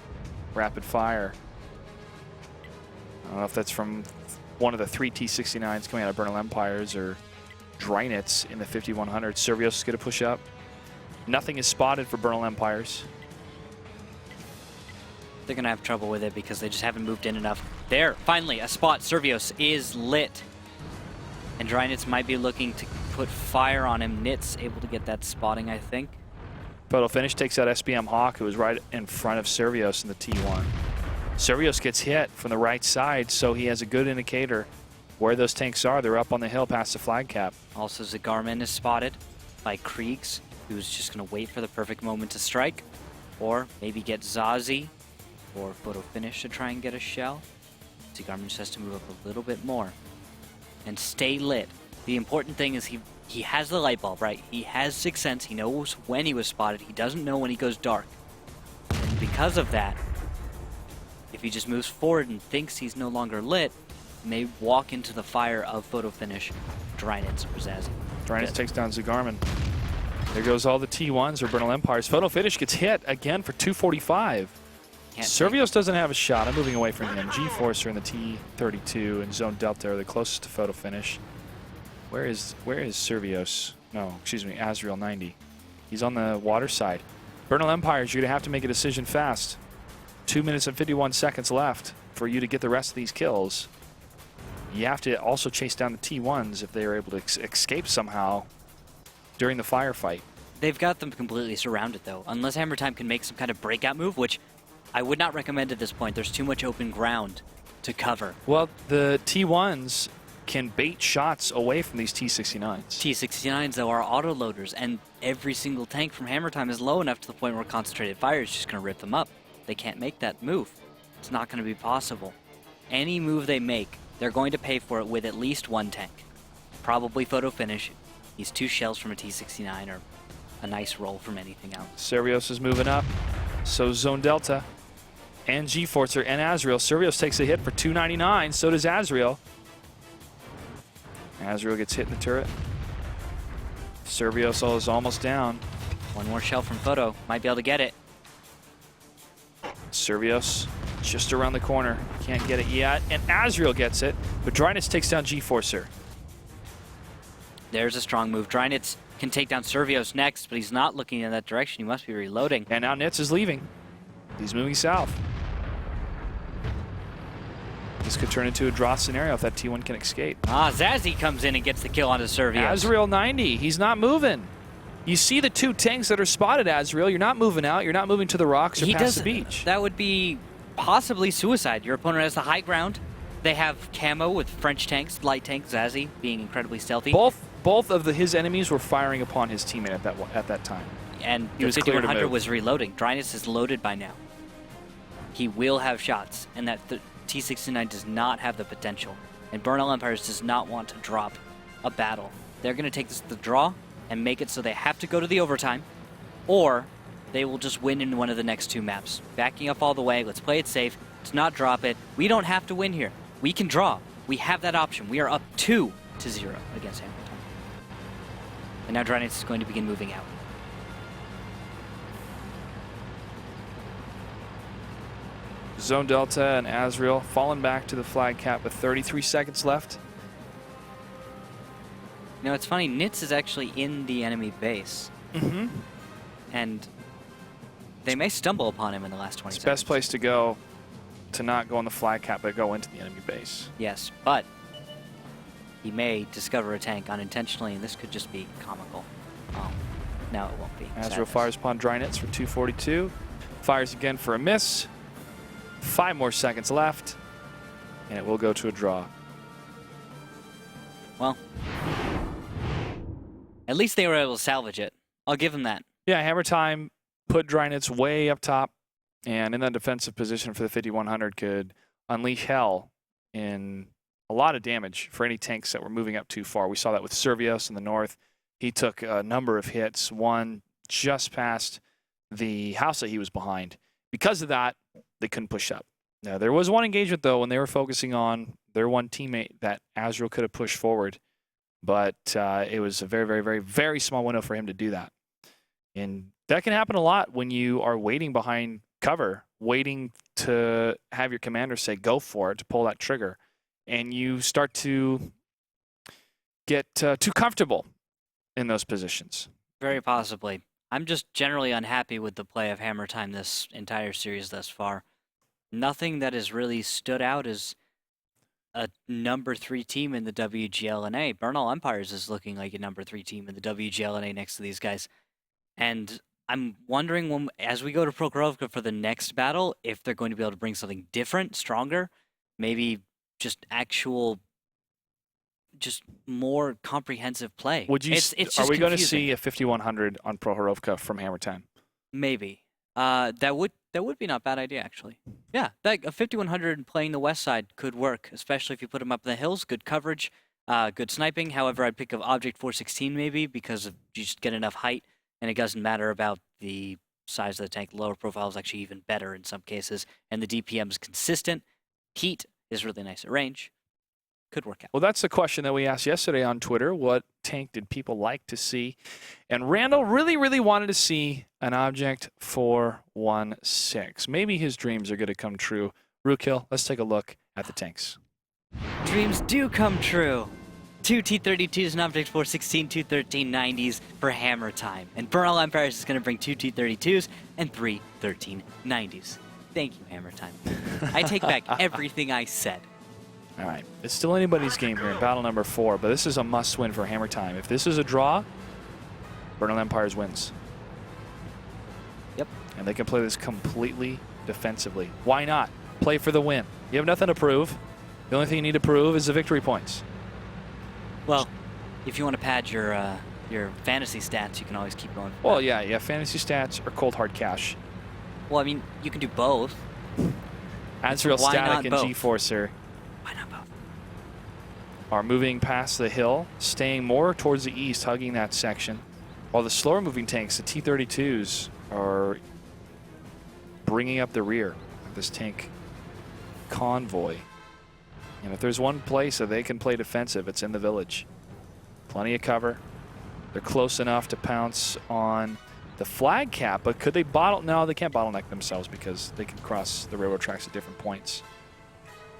Rapid fire. I don't know if that's from one of the 3 T-69s coming out of Bernal Empires or Drynitz in the 5100. Servios is going to push up. Nothing is spotted for Bernal Empires. They're going to have trouble with it because they just haven't moved in enough. There, finally, a spot. Servios is lit. And Drynitz might be looking to put fire on him. Nitz able to get that spotting, I think. Photo finish takes out SPM Hawk, who was right in front of Servios in the T1. Servios gets hit from the right side, so he has a good indicator where those tanks are. They're up on the hill past the flag cap. Also, Zagarman is spotted by Kriegs, who's just going to wait for the perfect moment to strike. Or maybe get Zazie or photo finish to try and get a shell. Zagarman just has to move up a little bit more and stay lit. The important thing is he has the light bulb, right? He has Sixth Sense. He knows when he was spotted. He doesn't know when he goes dark. And because of that, if he just moves forward and thinks he's no longer lit, he may walk into the fire of photo finish Drynitz or Zazie. Drynitz takes down Zagarman. There goes all the T1s or Bernal Empires. Photo finish gets hit again for 245. Can't Servios doesn't have a shot. I'm moving away from him. G-Forcer and the T-32 and Zone Delta are the closest to photo finish. Where is Servios? No, excuse me, Azrael 90. He's on the water side. Bernal Empires, you're going to have to make a decision fast. 2 minutes and 51 seconds left for you to get the rest of these kills. You have to also chase down the T1s if they are able to escape somehow during the firefight. They've got them completely surrounded, though. Unless Hammer Time can make some kind of breakout move, which I would not recommend at this point. There's too much open ground to cover. Well, the T1s can bait shots away from these T69s. T69s, though, are autoloaders, and every single tank from Hammer Time is low enough to the point where concentrated fire is just going to rip them up. They can't make that move. It's not going to be possible. Any move they make, they're going to pay for it with at least one tank. Probably photo finish. These 2 shells from a T69 are a nice roll from anything else. Servios is moving up. So Zone Delta and G-Forcer and Azrael. Servios takes a hit for 299. So does Azrael. Azrael gets hit in the turret. Servios is almost down. One more shell from photo. Might be able to get it. Servios just around the corner. Can't get it yet. And Azrael gets it. But Drynitz takes down G-Forcer. There's a strong move. Drynitz can take down Servios next, but he's not looking in that direction. He must be reloading. And now Nitz is leaving. He's moving south. This could turn into a draw scenario if that T1 can escape. Zazzy comes in and gets the kill onto Servios. Azrael 90. He's not moving. You see the 2 tanks that are spotted, Azrael. You're not moving out. You're not moving to the rocks or past the beach. That would be possibly suicide. Your opponent has the high ground. They have camo with French tanks, light tank, Zazzy being incredibly stealthy. Both of his enemies were firing upon his teammate at that time. And he the was clear to 5100 move. was reloading. Drynitz is loaded by now. He will have shots, and that T69 does not have the potential. And Bernal Empires does not want to drop a battle. They're going to take this to the draw and make it so they have to go to the overtime, or they will just win in one of the next 2 maps. Backing up all the way, let's play it safe, let's not drop it. We don't have to win here. We can draw. We have that option. We are up 2-0 against Hammer Time. And now Drynitz is going to begin moving out. Zone Delta and Azrael falling back to the flag cap with 33 seconds left. You know, it's funny, Nitz is actually in the enemy base. Mm-hmm. And they may stumble upon him in the last 20 It's seconds. best place to go to not go on the flag cap, but go into the enemy base. Yes, but he may discover a tank unintentionally, and this could just be comical. No, it won't be. Azrael Sadness. fires upon Drynitz for 242. Fires again for a miss. 5 more seconds left, and it will go to a draw. Well, at least they were able to salvage it. I'll give them that. Yeah, Hammer Time put Drynitz way up top, and in that defensive position for the 5100 could unleash hell in a lot of damage for any tanks that were moving up too far. We saw that with Servios in the north. He took a number of hits, one just past the house that he was behind. Because of that, they couldn't push up. Now, there was one engagement, though, when they were focusing on their one teammate that Azrael could have pushed forward. But it was a very, very, very, very small window for him to do that. And that can happen a lot when you are waiting behind cover, waiting to have your commander say, go for it, to pull that trigger. And you start to get too comfortable in those positions. Very possibly. I'm just generally unhappy with the play of Hammer Time this entire series thus far. Nothing that has really stood out as a number 3 team in the WGLNA. Bernal Empires is looking like a number 3 team in the WGLNA next to these guys. And I'm wondering, when, as we go to Prokhorovka for the next battle, if they're going to be able to bring something different, stronger, maybe just more comprehensive play. Would you? It's Are just we going to confusing. see a 5100 on Prokhorovka from Hammer Time? Maybe. That would be not a bad idea, actually. Yeah, a 5100 playing the west side could work, especially if you put him up in the hills. Good coverage, good sniping. However, I'd pick up Object 416 maybe, because you just get enough height, and it doesn't matter about the size of the tank. Lower profile is actually even better in some cases, and the DPM is consistent. Heat is really nice at range. Could work out. Well, that's the question that we asked yesterday on Twitter. What tank did people like to see? And Randall really, really wanted to see an Object 416. Maybe his dreams are going to come true. Rookhill, let's take a look at the tanks. Dreams do come true. 2 T-32s and Object 416, 2 1390s for Hammer Time. And Bernal Empires is going to bring 2 T-32s and 3 1390s. Thank you, Hammer Time. I take back everything I said. All right. It's still anybody's game here in battle number 4, but this is a must-win for Hammer Time. If this is a draw, Bernal Empires wins. Yep. And they can play this completely defensively. Why not? Play for the win. You have nothing to prove. The only thing you need to prove is the victory points. Well, if you want to pad your fantasy stats, you can always keep going. Well, yeah, fantasy stats or cold hard cash. Well, I mean, you can do both. Azrael Why Static not and both? G-Forcer Why not both? are moving past the hill, staying more towards the east, hugging that section. While the slower moving tanks, the T-32s, are bringing up the rear of this tank convoy. And if there's one place that they can play defensive, it's in the village. Plenty of cover. They're close enough to pounce on the flag cap, but could they bottle? No, they can't bottleneck themselves because they can cross the railroad tracks at different points.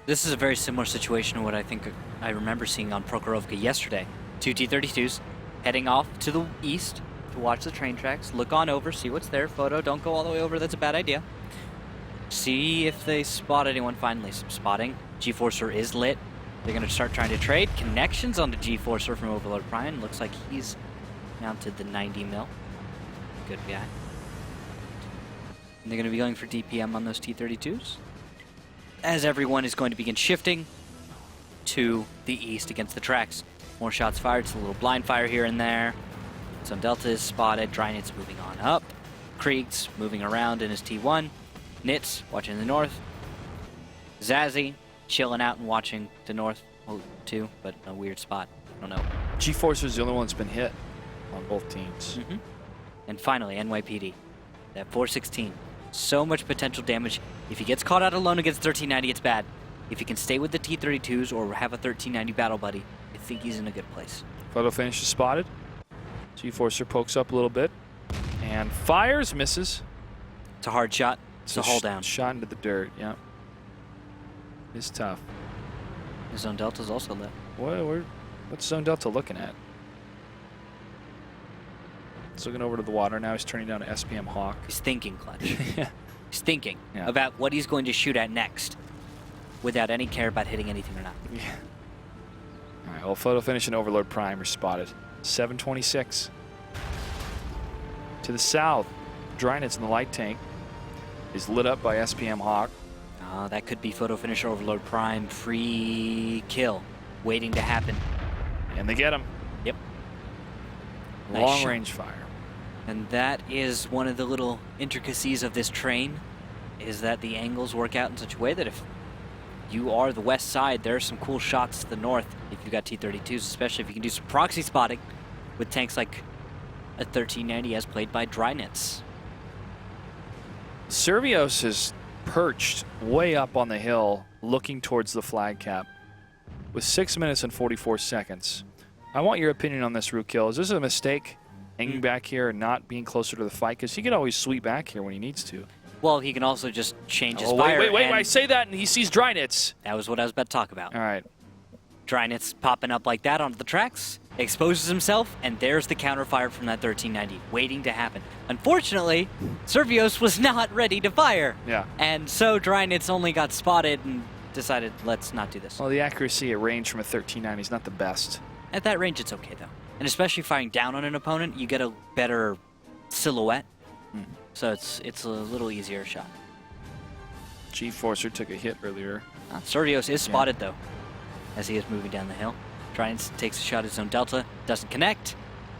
This is a very similar situation to what I think I remember seeing on Prokhorovka yesterday. 2 T-32s heading off to the east to watch the train tracks, look on over, see what's there. Photo, don't go all the way over, that's a bad idea. See if they spot anyone finally. Some spotting. G-Forcer is lit. They're going to start trying to trade. Connections on the G-Forcer from Overlord Prime. Looks like he's mounted the 90 mil. Good guy. And they're going to be going for DPM on those T-32s. As everyone is going to begin shifting to the east against the tracks. More shots fired. It's a little blind fire here and there. Some Delta is spotted. Drynit's moving on up. Krieg's moving around in his T1. Nitz watching the north. Zazzy chilling out and watching the north too, but a weird spot. I don't know. G-Force is the only one that's been hit on both teams. And finally, NYPD. That 416. So much potential damage. If he gets caught out alone against 1390, it's bad. If he can stay with the T-32s or have a 1390 battle buddy, I think he's in a good place. Photo finish is spotted. G-Forcer pokes up a little bit and fires, misses. It's a hard shot. It's a hold down. Shot into the dirt, yeah. It's tough. Zone Delta's also lit. What's Zone Delta looking at? He's looking over to the water. Now he's turning down to SPM Hawk. He's thinking, Clutch. He's thinking about what he's going to shoot at next without any care about hitting anything or not. Yeah. All right, well, photo finish and Overlord Prime are spotted. 726. To the south, Drynit's in the light tank is lit up by SPM Hawk. That could be photo finish Overlord Prime. Free kill waiting to happen. And they get him. Yep. Long range fire. And that is one of the little intricacies of this train, is that the angles work out in such a way that if you are the west side, there are some cool shots to the north if you've got T-32s, especially if you can do some proxy spotting with tanks like a 1390 as played by Drynitz. Servios is perched way up on the hill looking towards the flag cap with 6 minutes and 44 seconds. I want your opinion on this, Rookhill. Is this a mistake, hanging back here and not being closer to the fight? Because he could always sweep back here when he needs to. Well, he can also just change his Oh, fire. wait, I say that and he sees Drynitz. That was what I was about to talk about. All right. Drynitz popping up like that onto the tracks, exposes himself, and there's the counterfire from that 1390, waiting to happen. Unfortunately, Servios was not ready to fire. Yeah. And so Drynitz only got spotted and decided, let's not do this. Well, the accuracy at range from a 1390 is not the best. At that range, it's okay, though. And especially firing down on an opponent, you get a better silhouette. So it's a little easier shot. G-Forcer took a hit earlier. Servios is spotted, though, as he is moving down the hill. Drynitz takes a shot at Zone Delta, doesn't connect,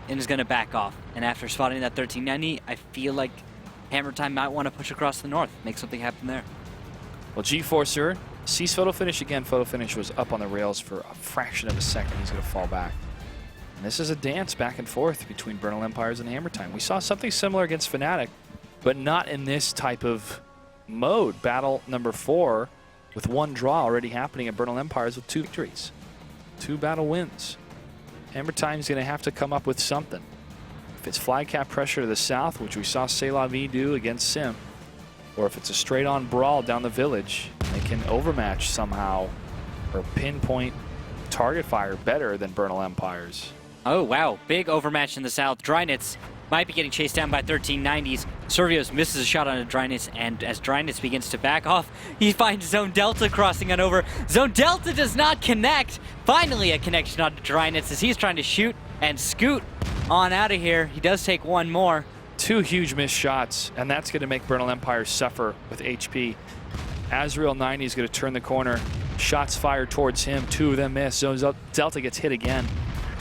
and is going to back off. And after spotting that 1390, I feel like Hammer Time might want to push across the north, make something happen there. Well, G-Forcer sees photo finish again. Photo finish was up on the rails for a fraction of a second. He's going to fall back. And this is a dance back and forth between Bernal Empires and Hammer Time. We saw something similar against Fnatic, but not in this type of mode. Battle number 4 with one draw already happening at Bernal Empires with 2 victories. 2 battle wins. Hammer Time's going to have to come up with something. If it's fly cap pressure to the south, which we saw C'est La Vie do against Sim, or if it's a straight-on brawl down the village, they can overmatch somehow or pinpoint target fire better than Bernal Empires. Oh, wow. Big overmatch in the south. Drynitz might be getting chased down by 1390s. Servios misses a shot on a Drynitz, and as Drynitz begins to back off, he finds Zone Delta crossing on over. Zone Delta does not connect. Finally a connection on Drynitz as he's trying to shoot and scoot on out of here. He does take one more. 2 huge missed shots, and that's going to make Bernal Empire suffer with HP. Azrael 90 is going to turn the corner. Shots fired towards him. 2 of them miss. Zone Delta gets hit again.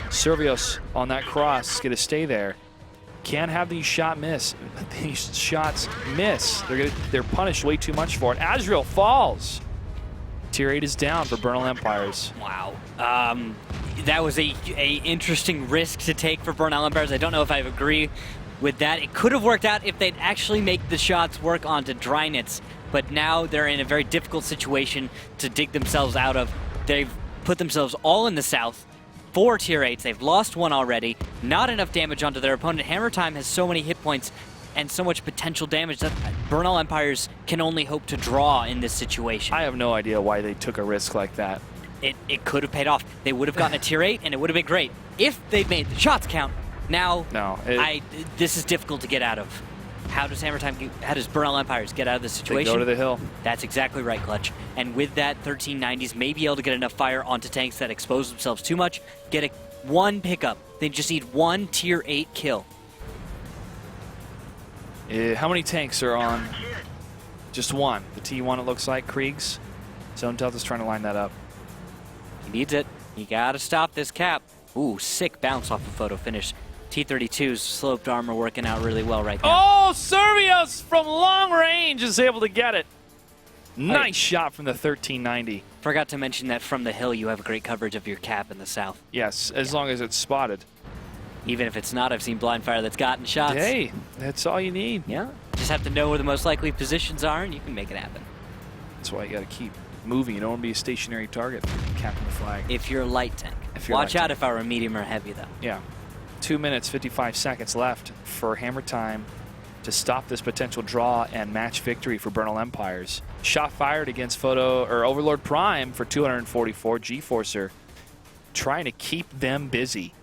Servios on that cross is going to stay there. Can't have these shots miss. They're punished way too much for it. Azrael falls. Tier 8 is down for Bernal Empires. Wow. That was a interesting risk to take for Bernal Empires. I don't know if I agree with that. It could have worked out if they'd actually make the shots work onto Drynitz, but now they're in a very difficult situation to dig themselves out of. They've put themselves all in the south. 4 tier 8s. They've lost 1 already. Not enough damage onto their opponent. Hammer Time has so many hit points and so much potential damage that Bernal Empires can only hope to draw in this situation. I have no idea why they took a risk like that. It could have paid off. They would have gotten a tier 8 and it would have been great if they'd made the shots count. Now, this is difficult to get out of. How does Bernal Empires get out of this situation? They go to the hill. That's exactly right, Clutch. And with that, 1390s may be able to get enough fire onto tanks that expose themselves too much, get one pickup. They just need 1 tier 8 kill. How many tanks are on? Just 1. The T1, it looks like. Kriegs. Zone Delta's trying to line that up. He needs it. You gotta stop this cap. Ooh, sick bounce off the photo finish. T-32's sloped armor working out really well right now. Oh, Servios from long range is able to get it. Nice shot from the 1390. Forgot to mention that from the hill you have great coverage of your cap in the south. Yes, as long as it's spotted. Even if it's not, I've seen blind fire that's gotten shots. Hey, that's all you need. Yeah, just have to know where the most likely positions are and you can make it happen. That's why you gotta keep moving. You don't want to be a stationary target if you're capping the flag. If you're a light tank. Watch out if I were a medium or heavy though. Yeah. 2 minutes, 55 seconds left for Hammer Time to stop this potential draw and match victory for Bernal Empires. Shot fired against Overlord Prime for 244. G-Forcer trying to keep them busy.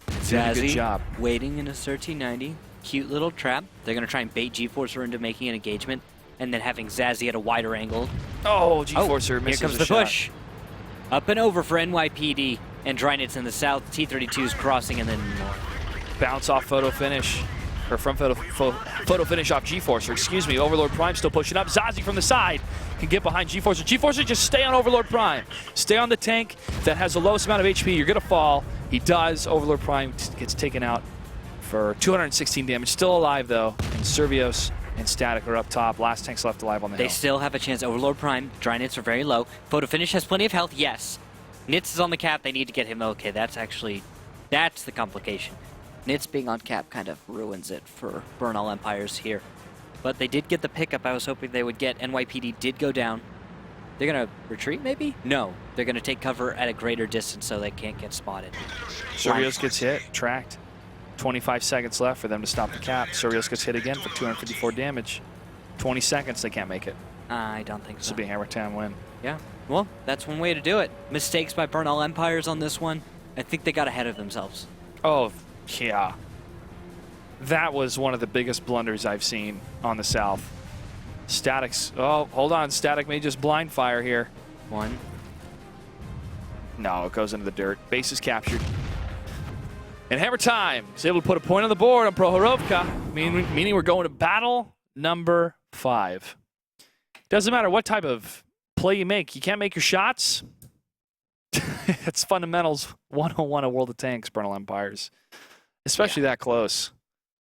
Zazzy, good job. Waiting in a 1390. Cute little trap. They're going to try and bait G-Forcer into making an engagement and then having Zazzy at a wider angle. Oh, G-Forcer misses here comes the push. Up and over for NYPD. And Drynitz in the south, T-32's crossing, and then bounce off photo finish, or from photo finish off G-Forcer, excuse me. Overlord Prime still pushing up. Zazzy from the side can get behind G-Forcer. G-Forcer, just stay on Overlord Prime. Stay on the tank that has the lowest amount of HP. You're going to fall. He does. Overlord Prime gets taken out for 216 damage. Still alive, though. And Servios and Static are up top. Last tank's left alive on the hill. They still have a chance. Overlord Prime, Drynitz are very low. Photo finish has plenty of health, yes. Nitz is on the cap. They need to get him. Okay, that's the complication. Nitz being on cap kind of ruins it for Bernal Empires here. But they did get the pickup I was hoping they would get. NYPD did go down. They're going to retreat, maybe? No. They're going to take cover at a greater distance so they can't get spotted. Servios gets hit, tracked. 25 seconds left for them to stop the cap. Servios gets hit again for 254 damage. 20 seconds, they can't make it. I don't think so. This will be a Hammer Time win. Yeah. Well, that's one way to do it. Mistakes by Bernal Empires on this one. I think they got ahead of themselves. Oh, yeah. That was one of the biggest blunders I've seen on the south. Static's, oh, hold on. Static may just blind fire here. 1. No, it goes into the dirt. Base is captured. And Hammer Time is able to put a point on the board on Prohorovka, meaning we're going to battle number 5. Doesn't matter what type of play you make. You can't make your shots. It's fundamentals 101 of World of Tanks, Bernal Empires. Especially that close.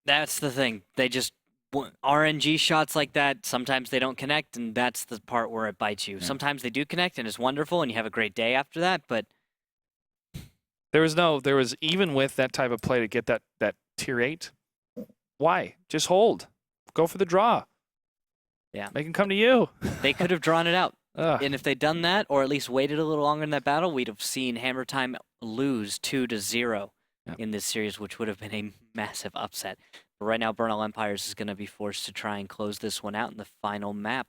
That's the thing. They just RNG shots like that, sometimes they don't connect, and that's the part where it bites you. Yeah. Sometimes they do connect, and it's wonderful, and you have a great day after that, but there was even with that type of play to get that tier 8, why? Just hold. Go for the draw. Yeah. Make him come to you. They could have drawn it out. And if they'd done that, or at least waited a little longer in that battle, we'd have seen Hammer Time lose 2-0 in this series, which would have been a massive upset. But right now, Bernal Empires is going to be forced to try and close this one out in the final map,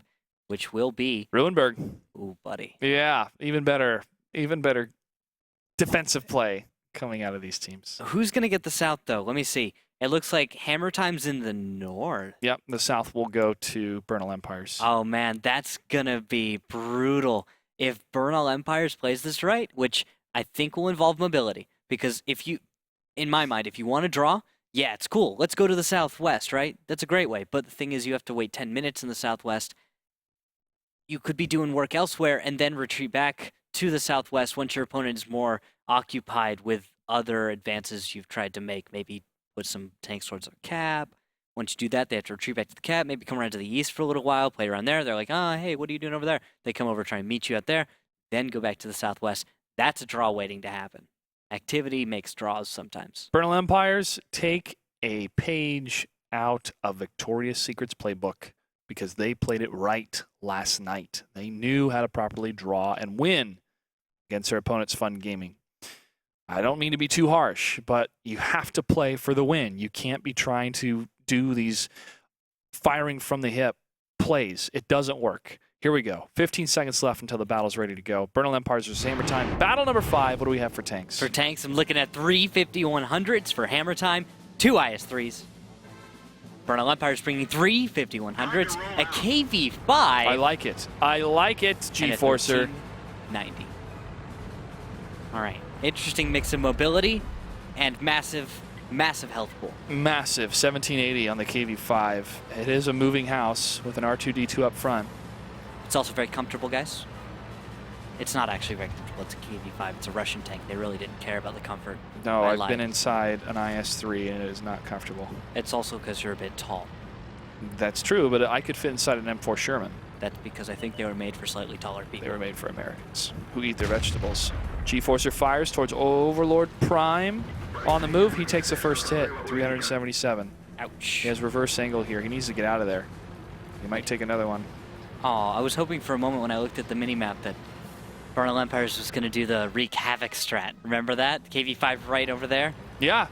which will be Ruinberg. Ooh, buddy. Yeah, even better defensive play coming out of these teams. Who's going to get the South, though? Let me see. It looks like Hammer Time's in the north. Yep, the South will go to Bernal Empires. Oh, man, that's going to be brutal. If Bernal Empires plays this right, which I think will involve mobility, because in my mind, if you want to draw, yeah, it's cool. Let's go to the Southwest, right? That's a great way. But the thing is, you have to wait 10 minutes in the Southwest. You could be doing work elsewhere and then retreat back to the Southwest once your opponent is more occupied with other advances you've tried to make. Maybe put some tanks towards a cap. Once you do that, they have to retreat back to the cap, maybe come around to the east for a little while, play around there. They're like, hey, what are you doing over there? They come over, try and meet you out there, then go back to the Southwest. That's a draw waiting to happen. Activity makes draws sometimes. Bernal Empires, take a page out of Victoria's Secret's playbook because they played it right last night. They knew how to properly draw and win against their opponent's Fun Gaming. I don't mean to be too harsh, but you have to play for the win. You can't be trying to do these firing from the hip plays. It doesn't work. Here we go. 15 seconds left until the battle's ready to go. Bernal Empires versus Hammer Time. Battle number 5. What do we have for tanks? For tanks, I'm looking at 3 5100s for Hammer Time, 2 IS-3s. Bernal Empires bringing 3 5100s, a KV-5. I like it. I like it, G-Forcer. 90. All right. Interesting mix of mobility and massive health pool. Massive 1780 on the KV-5. It is a moving house with an R2-D2 up front. It's also very comfortable, guys. It's not actually very comfortable. It's a KV-5. It's a Russian tank. They really didn't care about the comfort. No, I've been inside an IS-3 and it is not comfortable. It's also because you're a bit tall. That's true, but I could fit inside an M4 Sherman. That's because I think they were made for slightly taller people. They were made for Americans who eat their vegetables. G-Forcer fires towards Overlord Prime. On the move, he takes the first hit, 377. Ouch. He has reverse angle here. He needs to get out of there. He might take another one. Oh, I was hoping for a moment when I looked at the mini-map that Bernal Empires was going to do the Wreak Havoc strat. Remember that? KV-5 right over there? Yeah,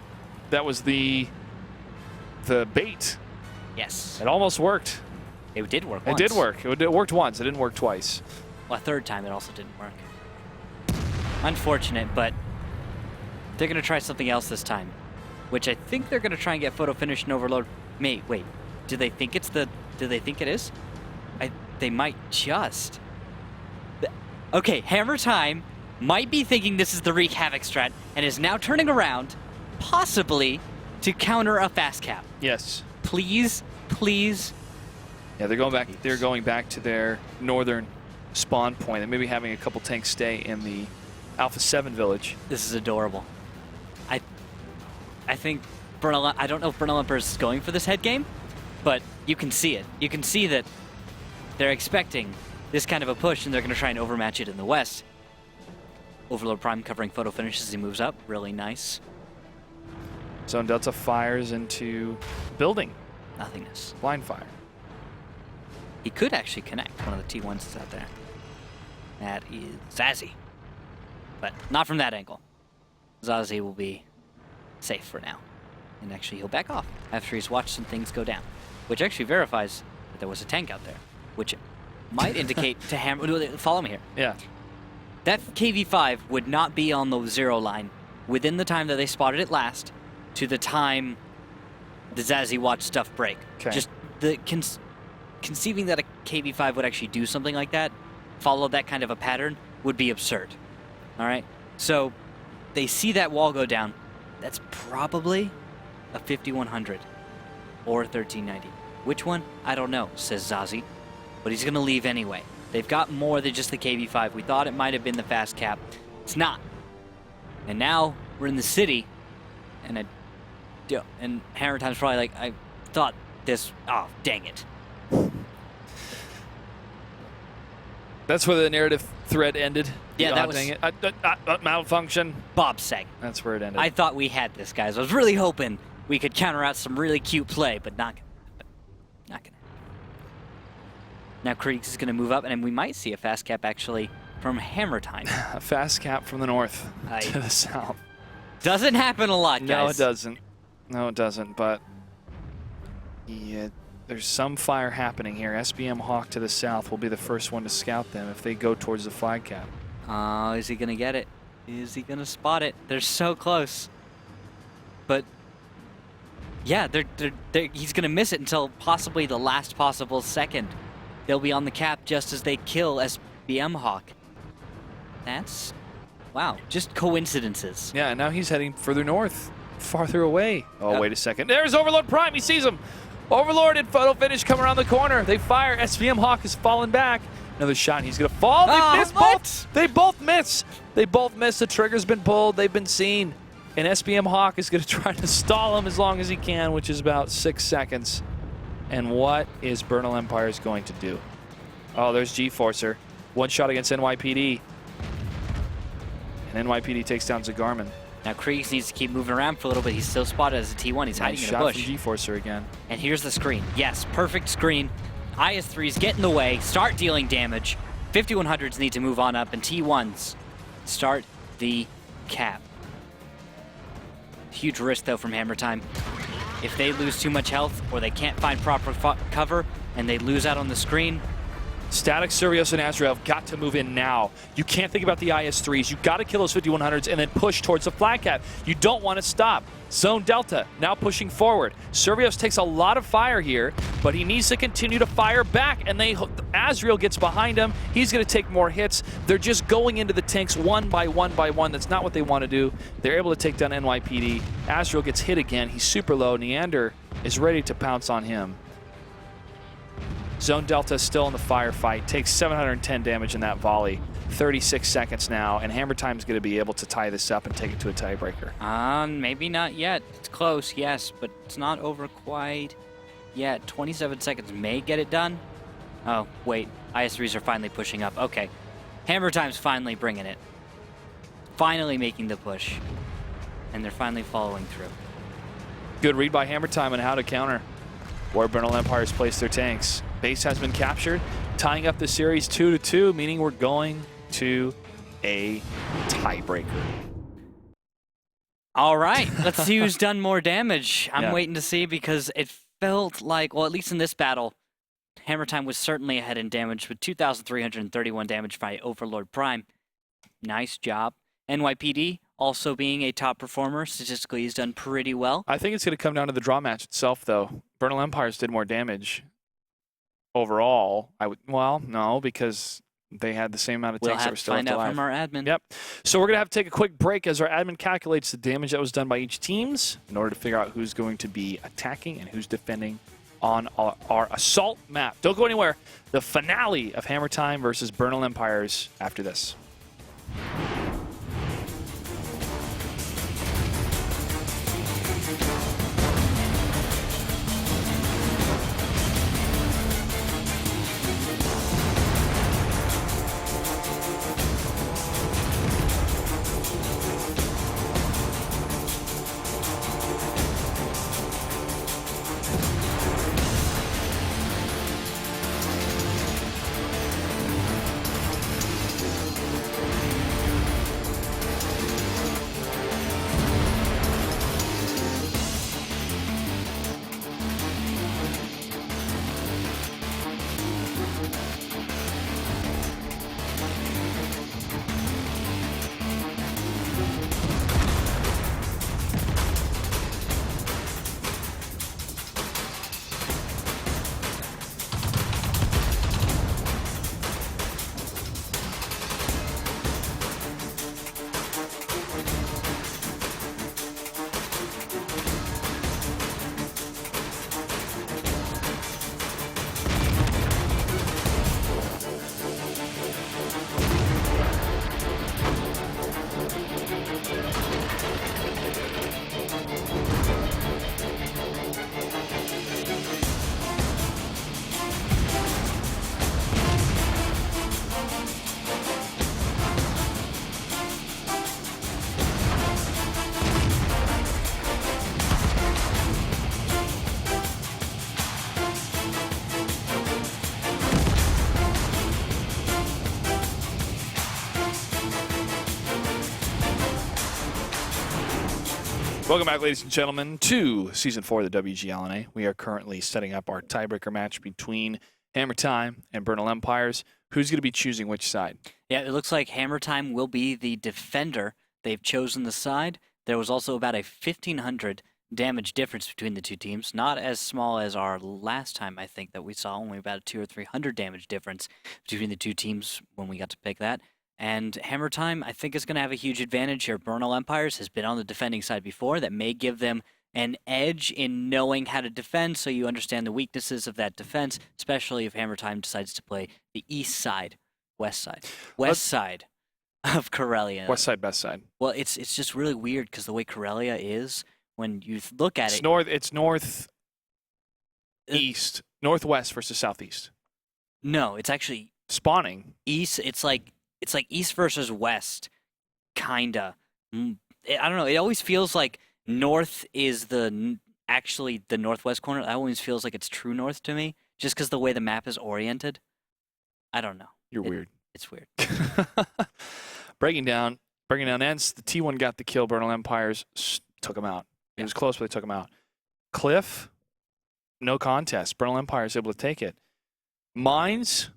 that was the bait. Yes. It almost worked. It did work once. It did work. It worked once. It didn't work twice. Well, a third time it also didn't work. Unfortunate, but they're going to try something else this time, which I think they're going to try and get photo finish and overload. Wait. Do they think it is? They might just. Okay, Hammer Time might be thinking this is the Wreak Havoc strat and is now turning around, possibly, to counter a fast cap. Yes. Please. Yeah, they're going back to their northern spawn point and maybe having a couple tanks stay in the Alpha 7 village. This is adorable. I think Bernal. I don't know if Bernal Empires is going for this head game, but you can see it. You can see that they're expecting this kind of a push, and they're going to try and overmatch it in the west. Overlord Prime covering photo finish as he moves up. Really nice. Zone Delta fires into building. Nothingness. Blind fire. He could actually connect one of the T1s that's out there. That is Zazzy. But not from that angle. Zazzy will be safe for now. And actually he'll back off after he's watched some things go down. Which actually verifies that there was a tank out there. Which might indicate to Hammer... Follow me here. Yeah. That KV-5 would not be on the 0 line within the time that they spotted it last to the time the Zazzy watched stuff break. Okay. Just the conceiving that a KV-5 would actually do something like that, follow that kind of a pattern, would be absurd. All right? So they see that wall go down. That's probably a 5100 or 1390. Which one? I don't know, says Zazzy. But he's going to leave anyway. They've got more than just the KV-5. We thought it might have been the fast cap. It's not. And now we're in the city, and Hammer Time's probably like, I thought this. Oh, dang it. That's where the narrative thread ended. Yeah, that was... Dang it. Malfunction. Bob's saying. That's where it ended. I thought we had this, guys. I was really hoping we could counter out some really cute play, but not gonna happen. Now Kriegs is going to move up, and we might see a fast cap actually from Hammer Time. A fast cap from the north to the south. Doesn't happen a lot, guys. No, it doesn't. No, it doesn't. But yeah, there's some fire happening here. SBM Hawk to the south will be the first one to scout them if they go towards the flag cap. Oh, is he going to get it? Is he going to spot it? They're so close. But yeah, he's going to miss it until possibly the last possible second. They'll be on the cap just as they kill SBM Hawk. That's, wow, just coincidences. Yeah, and now he's heading further north, farther away. Oh, wait a second. There's Overlord Prime. He sees him. Overlord and photo finish come around the corner. They fire. SBM Hawk has fallen back. Another shot. He's going to fall. They miss both. They both miss. They both miss. The trigger's been pulled. They've been seen. And SBM Hawk is going to try to stall him as long as he can, which is about 6 seconds. And what is Bernal Empires going to do? Oh, there's G-Forcer. One shot against NYPD. And NYPD takes down Zagarman. Now Kriegs needs to keep moving around for a little bit. He's still spotted as a T1. He's hiding in a bush. Shot from G-Forcer again. And here's the screen. Yes, perfect screen. IS-3s get in the way, start dealing damage. 5100s need to move on up, and T1s start the cap. Huge risk, though, from Hammer Time. If they lose too much health or they can't find proper cover and they lose out on the screen, Static, Survios, and Azrael have got to move in now. You can't think about the IS-3s. You've got to kill those 5100s and then push towards the flag cap. You don't want to stop. Zone Delta now pushing forward. Survios takes a lot of fire here, but he needs to continue to fire back, and Azrael gets behind him. He's going to take more hits. They're just going into the tanks one by one by one. That's not what they want to do. They're able to take down NYPD. Azrael gets hit again. He's super low. Neander is ready to pounce on him. Zone Delta is still in the firefight. Takes 710 damage in that volley. 36 seconds now, and Hammer Time is going to be able to tie this up and take it to a tiebreaker. Maybe not yet. It's close, yes, but it's not over quite yet. 27 seconds may get it done. Oh, wait. IS-3s are finally pushing up. Okay. Hammer Time's finally bringing it. Finally making the push. And they're finally following through. Good read by Hammer Time on how to counter where Bernal Empires place their tanks. Base has been captured, tying up the series 2-2, meaning we're going to a tiebreaker. All right, let's see who's done more damage. I'm waiting to see because it felt like, well, at least in this battle, Hammer Time was certainly ahead in damage with 2,331 damage by Overlord Prime. Nice job. NYPD also being a top performer. Statistically, he's done pretty well. I think it's going to come down to the draw match itself, though. Bernal Empires did more damage overall. Well, no, because they had the same amount of tanks that were still alive. We'll have to find out from our admin. Yep. So we're going to have to take a quick break as our admin calculates the damage that was done by each teams in order to figure out who's going to be attacking and who's defending on our assault map. Don't go anywhere. The finale of Hammer Time versus Bernal Empires after this. Welcome back, ladies and gentlemen, to Season 4 of the WGLNA. We are currently setting up our tiebreaker match between Hammer Time and Bernal Empires. Who's going to be choosing which side? Yeah, it looks like Hammer Time will be the defender. They've chosen the side. There was also about a 1,500 damage difference between the two teams. Not as small as our last time, I think, that we saw. Only about a 200 or 300 damage difference between the two teams when we got to pick that. And Hammer Time, I think, is going to have a huge advantage here. Bernal Empires has been on the defending side before. That may give them an edge in knowing how to defend, so you understand the weaknesses of that defense, especially if Hammer Time decides to play the east side, west side of Corellia. West side, best side. Well, it's just really weird because the way Corellia is, when you look at It's it, north east, northwest versus southeast. No, it's actually spawning east. It's like east versus west, kinda. I don't know. It always feels like north is actually the northwest corner. That always feels like it's true north to me, just because the way the map is oriented. I don't know. You're weird. It's weird. Breaking down ends. The T1 got the kill. Bernal Empires took him out. It was close, but they took him out. Cliff, no contest. Bernal Empires able to take it. Mines,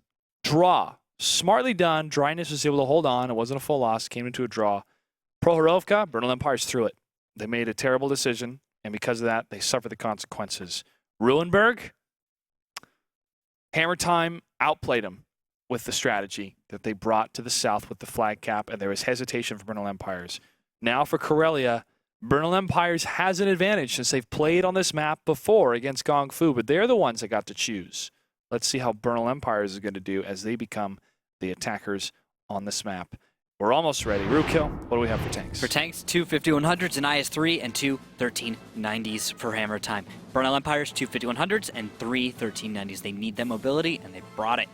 draw. Smartly done. Dryness was able to hold on. It wasn't a full loss. Came into a draw. Prohorovka, Bernal Empires threw it. They made a terrible decision, and because of that, they suffered the consequences. Ruinberg, Hammer Time outplayed them with the strategy that they brought to the south with the flag cap, and there was hesitation for Bernal Empires. Now for Corellia, Bernal Empires has an advantage since they've played on this map before against Gong Fu, but they're the ones that got to choose. Let's see how Bernal Empires is going to do as they become the attackers on this map. We're almost ready. Rookhill, what do we have for tanks? For tanks, 2 5100s and IS-3 and 2 1390s for Hammer Time. Bernal Empires, 2 5100s and 3 1390s. They need that mobility, and they brought it.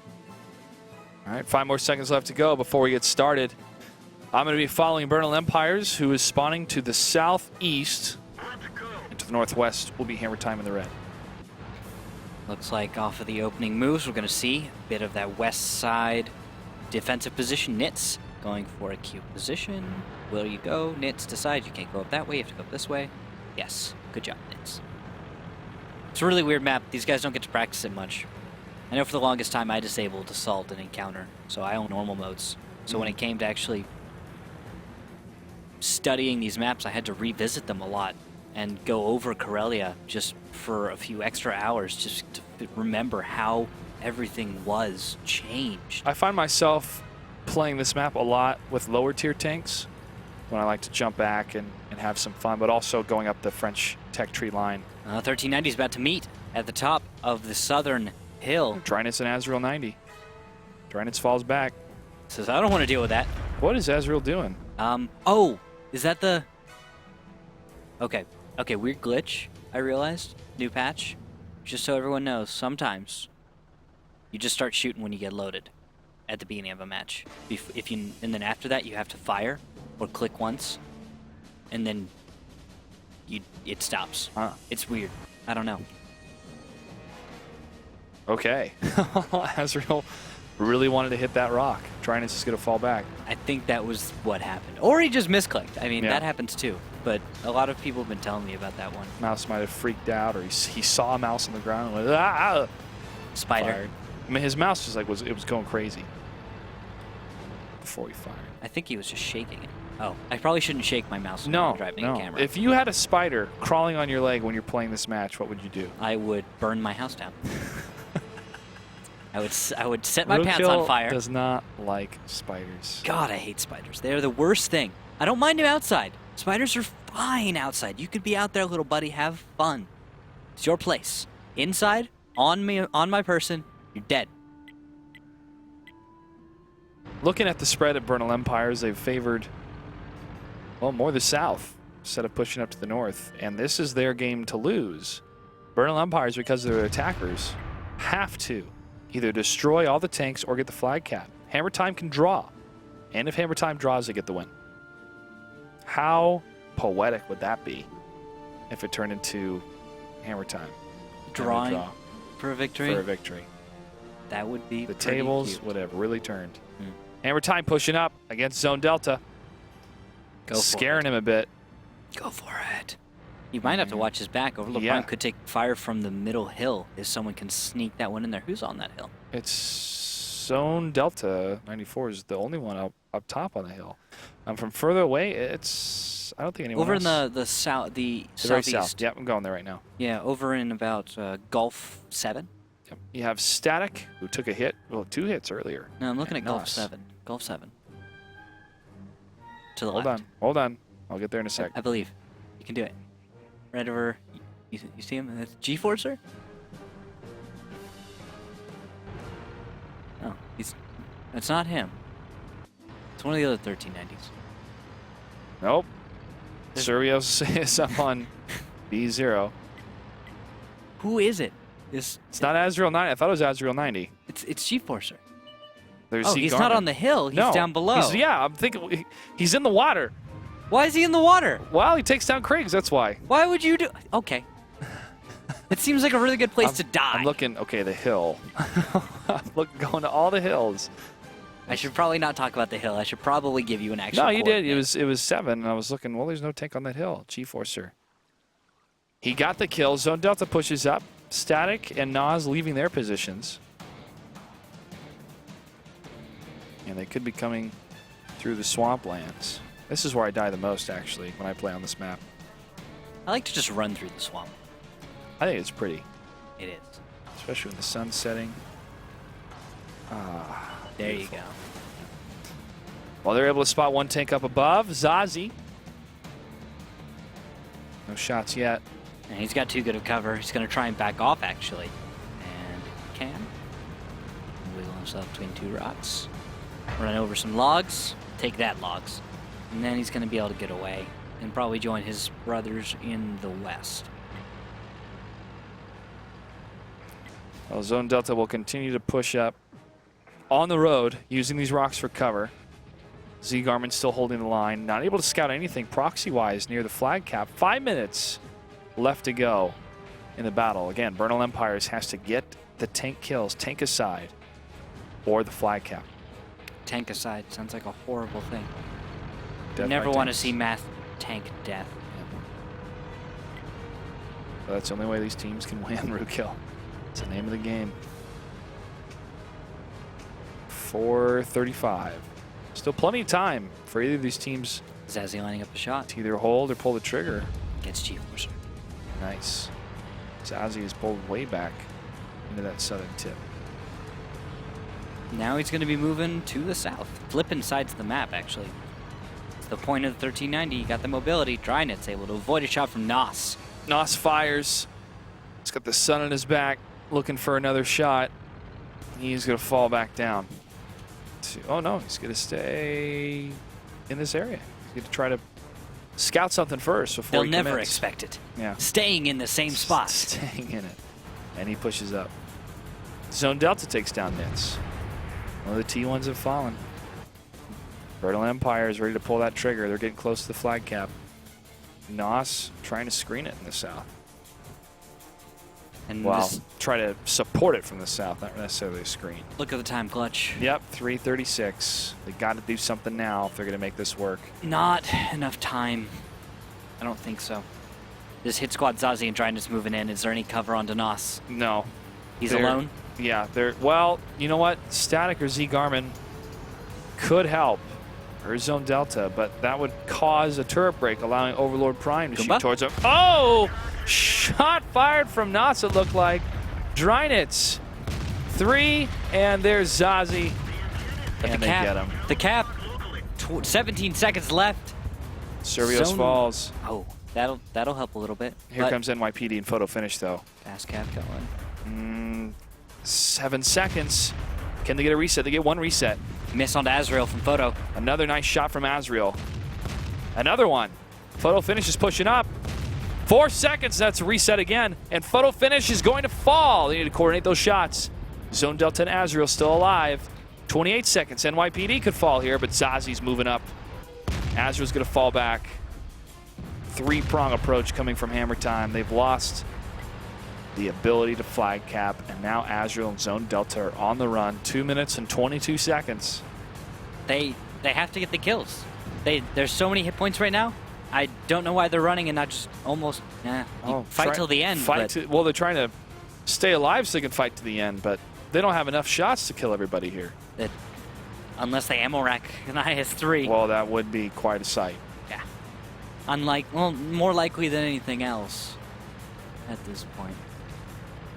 All right, 5 more seconds left to go before we get started. I'm going to be following Bernal Empires, who is spawning to the southeast. And to the northwest will be Hammer Time in the red. Looks like off of the opening moves, we're going to see a bit of that west side defensive position. Nits going for a cute position. Will you go? Nits decide you can't go up that way, you have to go up this way. Yes, good job, Nits. It's a really weird map. These guys don't get to practice it much. I know for the longest time I disabled Assault and Encounter, so I own normal modes. So when it came to actually studying these maps, I had to revisit them a lot and go over Corellia just for a few extra hours just to remember how everything was changed. I find myself playing this map a lot with lower tier tanks when I like to jump back and have some fun, but also going up the French tech tree line. 1390 is about to meet at the top of the southern hill. Dryness and Azrael 90. Dryness falls back. Says, I don't want to deal with that. What is Azrael doing? Oh, is that the... Okay, weird glitch, I realized. New patch. Just so everyone knows, sometimes you just start shooting when you get loaded at the beginning of a match. And then after that, you have to fire or click once, and then it stops. Huh. It's weird. I don't know. Okay. Azrael really wanted to hit that rock. Dryness is going to fall back. I think that was what happened. Or he just misclicked. I mean, Yeah. that happens too. But a lot of people have been telling me about that one. Mouse might have freaked out, or he saw a mouse on the ground and went, ah! Spider. Fired. I mean, his mouse was going crazy before he fired. I think he was just shaking it. Oh, I probably shouldn't shake my mouse when No, I'm driving a camera. If you had a spider crawling on your leg when you're playing this match, what would you do? I would burn my house down. I would set my pants on fire. Does not like spiders. God, I hate spiders. They're the worst thing. I don't mind them outside. Spiders are fine outside. You could be out there, little buddy, have fun. It's your place. Inside, on my person, you're dead. Looking at the spread at Bernal Empires, they've favored, well, more the south instead of pushing up to the north. And this is their game to lose. Bernal Empires, because they're attackers, have to either destroy all the tanks or get the flag cap. Hammer Time can draw. And if Hammer Time draws, they get the win. How poetic would that be if it turned into Hammer Time? Drawing draw for a victory? For a victory. That would be The pretty tables cute. would have really turned. Hammer Time pushing up against Zone Delta. Go for Scaring him a bit. Go for it. He might have to watch his back. Overlord Yeah. Prime could take fire from the middle hill if someone can sneak that one in there. Who's on that hill? It's Zone Delta 94 is the only one up top on the hill. From further away, it's I don't think anyone Over else. in the south, the very southeast. south. Yep, I'm going there right now. Yeah, over in about Gulf 7. Yep. You have Static, who took a hit, well, 2 hits earlier. No, I'm looking And at Gulf Nos. 7. Gulf 7. To the Hold left. on, hold on. I'll get there in a sec. I believe. You can do it. Right over. You see him? That's G-Forcer? No, that's not him. It's one of the other 1390s. Nope. Survios is up on B0. Who is it? It's not Azrael 90. I thought it was Azrael 90. It's G-Forcer. There's Oh, Z he's Garmin. not on the hill. He's No, down below. Yeah, I'm thinking he's in the water. Why is he in the water? Well, he takes down Kriegs. That's why. Why would you do? Okay. It seems like a really good place to die. I'm looking. Okay, the hill. I'm going to all the hills. I should probably not talk about the hill. I should probably give you an actual. No, you did. coordinate. It was 7, and I was looking. Well, there's no tank on that hill. G-Forcer. He got the kill. Zone Delta pushes up. Static and Nas leaving their positions. And they could be coming through the swamplands. This is where I die the most, actually, when I play on this map. I like to just run through the swamp. I think it's pretty, It is. especially when the sun's setting. There you go. Well, they're able to spot one tank up above. Zazie. No shots yet. And he's got too good of cover. He's going to try and back off, actually. And can. Wiggle himself between 2 rocks. Run over some logs. Take that, logs. And then he's going to be able to get away and probably join his brothers in the west. Well, Zone Delta will continue to push up on the road using these rocks for cover. Z Garmin still holding the line, not able to scout anything proxy-wise near the flag cap. 5 minutes left to go in the battle. Again, Bernal Empires has to get the tank kills, tank aside, or the flag cap. Tank aside sounds like a horrible thing. Death Never by want to tanks. see mass tank death. But that's the only way these teams can win, Rookhill. It's the name of the game. 4:35. Still plenty of time for either of these teams. Zazie lining up a shot. To either hold or pull the trigger. Gets G-Forcer. Nice. Zazie is pulled way back into that southern tip. Now he's going to be moving to the south. Flipping sides of the map, actually. It's the point of the 1390. You got the mobility. Drynet's able to avoid a shot from Nos. Nos fires. He's got the sun on his back, looking for another shot. He's going to fall back down. Oh no, he's going to stay in this area. He's going to try to scout something first before They'll he never commits. expect it. Yeah. Staying in the same spot. Staying in it. And he pushes up. Zone Delta takes down Nits. One of the T1s have fallen. Bernal Empire is ready to pull that trigger. They're getting close to the flag cap. Nos trying to screen it in the south. And Well, this- try to support it from the south, not necessarily a screen. Look at the time clutch. Yep, 3:36. They got to do something now if they're going to make this work. Not enough time. I don't think so. This hit squad Zazie and Drynet's moving in. Is there any cover on Nos? No. He's They're- alone? Yeah, they're well, you know what? Static or Z Garmin could help. Or Zone Delta, but that would cause a turret break, allowing Overlord Prime to Goomba? shoot towards him. Oh! Shot fired from Nos, it looked like. Drynets. 3, and there's Zazie. But And the they cap, get him. The cap. 17 seconds left. Servios Zone- falls. Oh, that'll help a little bit. Here but comes NYPD in photo finish, though. fast cap going. 7 seconds. Can they get a reset? They get one reset. Miss onto Azrael from photo. Another nice shot from Azrael. Another one. Photo finish is pushing up. 4 seconds, that's a reset again. And photo finish is going to fall. They need to coordinate those shots. Zone Delta and Azrael still alive. 28 seconds. NYPD could fall here, but Zazie's moving up. Azrael's going to fall back. 3-prong approach coming from Hammer Time. They've lost the ability to flag cap, and now Azrael and Zone Delta are on the run. 2 minutes and 22 seconds. They have to get the kills. There's so many hit points right now. I don't know why they're running and not just almost fight till the end. Well, they're trying to stay alive so they can fight to the end, but they don't have enough shots to kill everybody here. Unless they ammo rack an IS-3. Well, that would be quite a sight. Yeah. More likely than anything else at this point.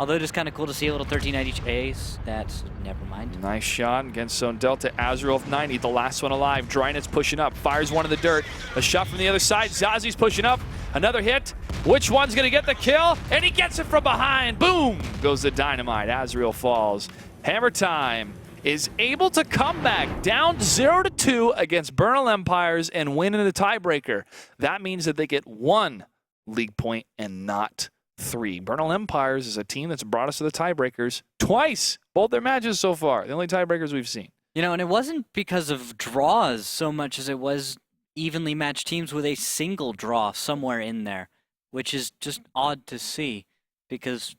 Although it is kind of cool to see a little 1390 ace. That's never mind. Nice shot against Zone Delta. Azrael 90, the last one alive. Drynet's pushing up, fires one in the dirt. A shot from the other side. Zazi's pushing up. Another hit. Which one's going to get the kill? And he gets it from behind. Boom! Goes the dynamite. Azrael falls. Hammer Time is able to come back down 0-2 against Bernal Empires and win in the tiebreaker. That means that they get 1 league point and not 3. Bernal Empires is a team that's brought us to the tiebreakers twice, both their matches so far. The only tiebreakers we've seen. You know, and it wasn't because of draws so much as it was evenly matched teams with a single draw somewhere in there, which is just odd to see because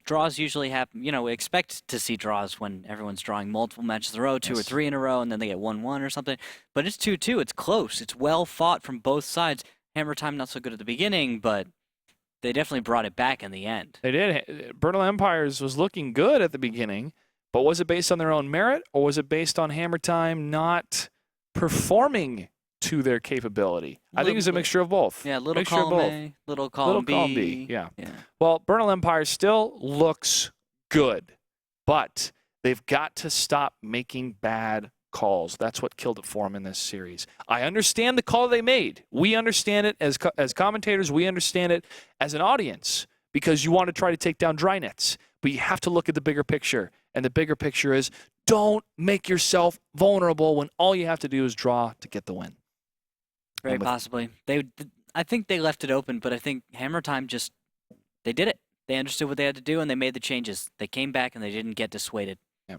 draws usually happen, you know, we expect to see draws when everyone's drawing multiple matches in a row, 2 or 3 in a row, and then they get 1-1 or something. But it's 2-2. It's close. It's well fought from both sides. Hammer Time not so good at the beginning, but they definitely brought it back in the end. They did. Bernal Empires was looking good at the beginning, but was it based on their own merit, or was it based on Hammer Time not performing to their capability? I think it's a mixture of both. Yeah, little column A, little column B. Yeah. Well, Bernal Empire still looks good, but they've got to stop making bad calls. That's what killed it for them in this series. I understand the call they made. We understand it as commentators. We understand it as an audience because you want to try to take down Drynets. But you have to look at the bigger picture. And the bigger picture is don't make yourself vulnerable when all you have to do is draw to get the win. Very possibly. I think they left it open, but I think Hammer Time they did it. They understood what they had to do, and they made the changes. They came back, and they didn't get dissuaded. Yeah.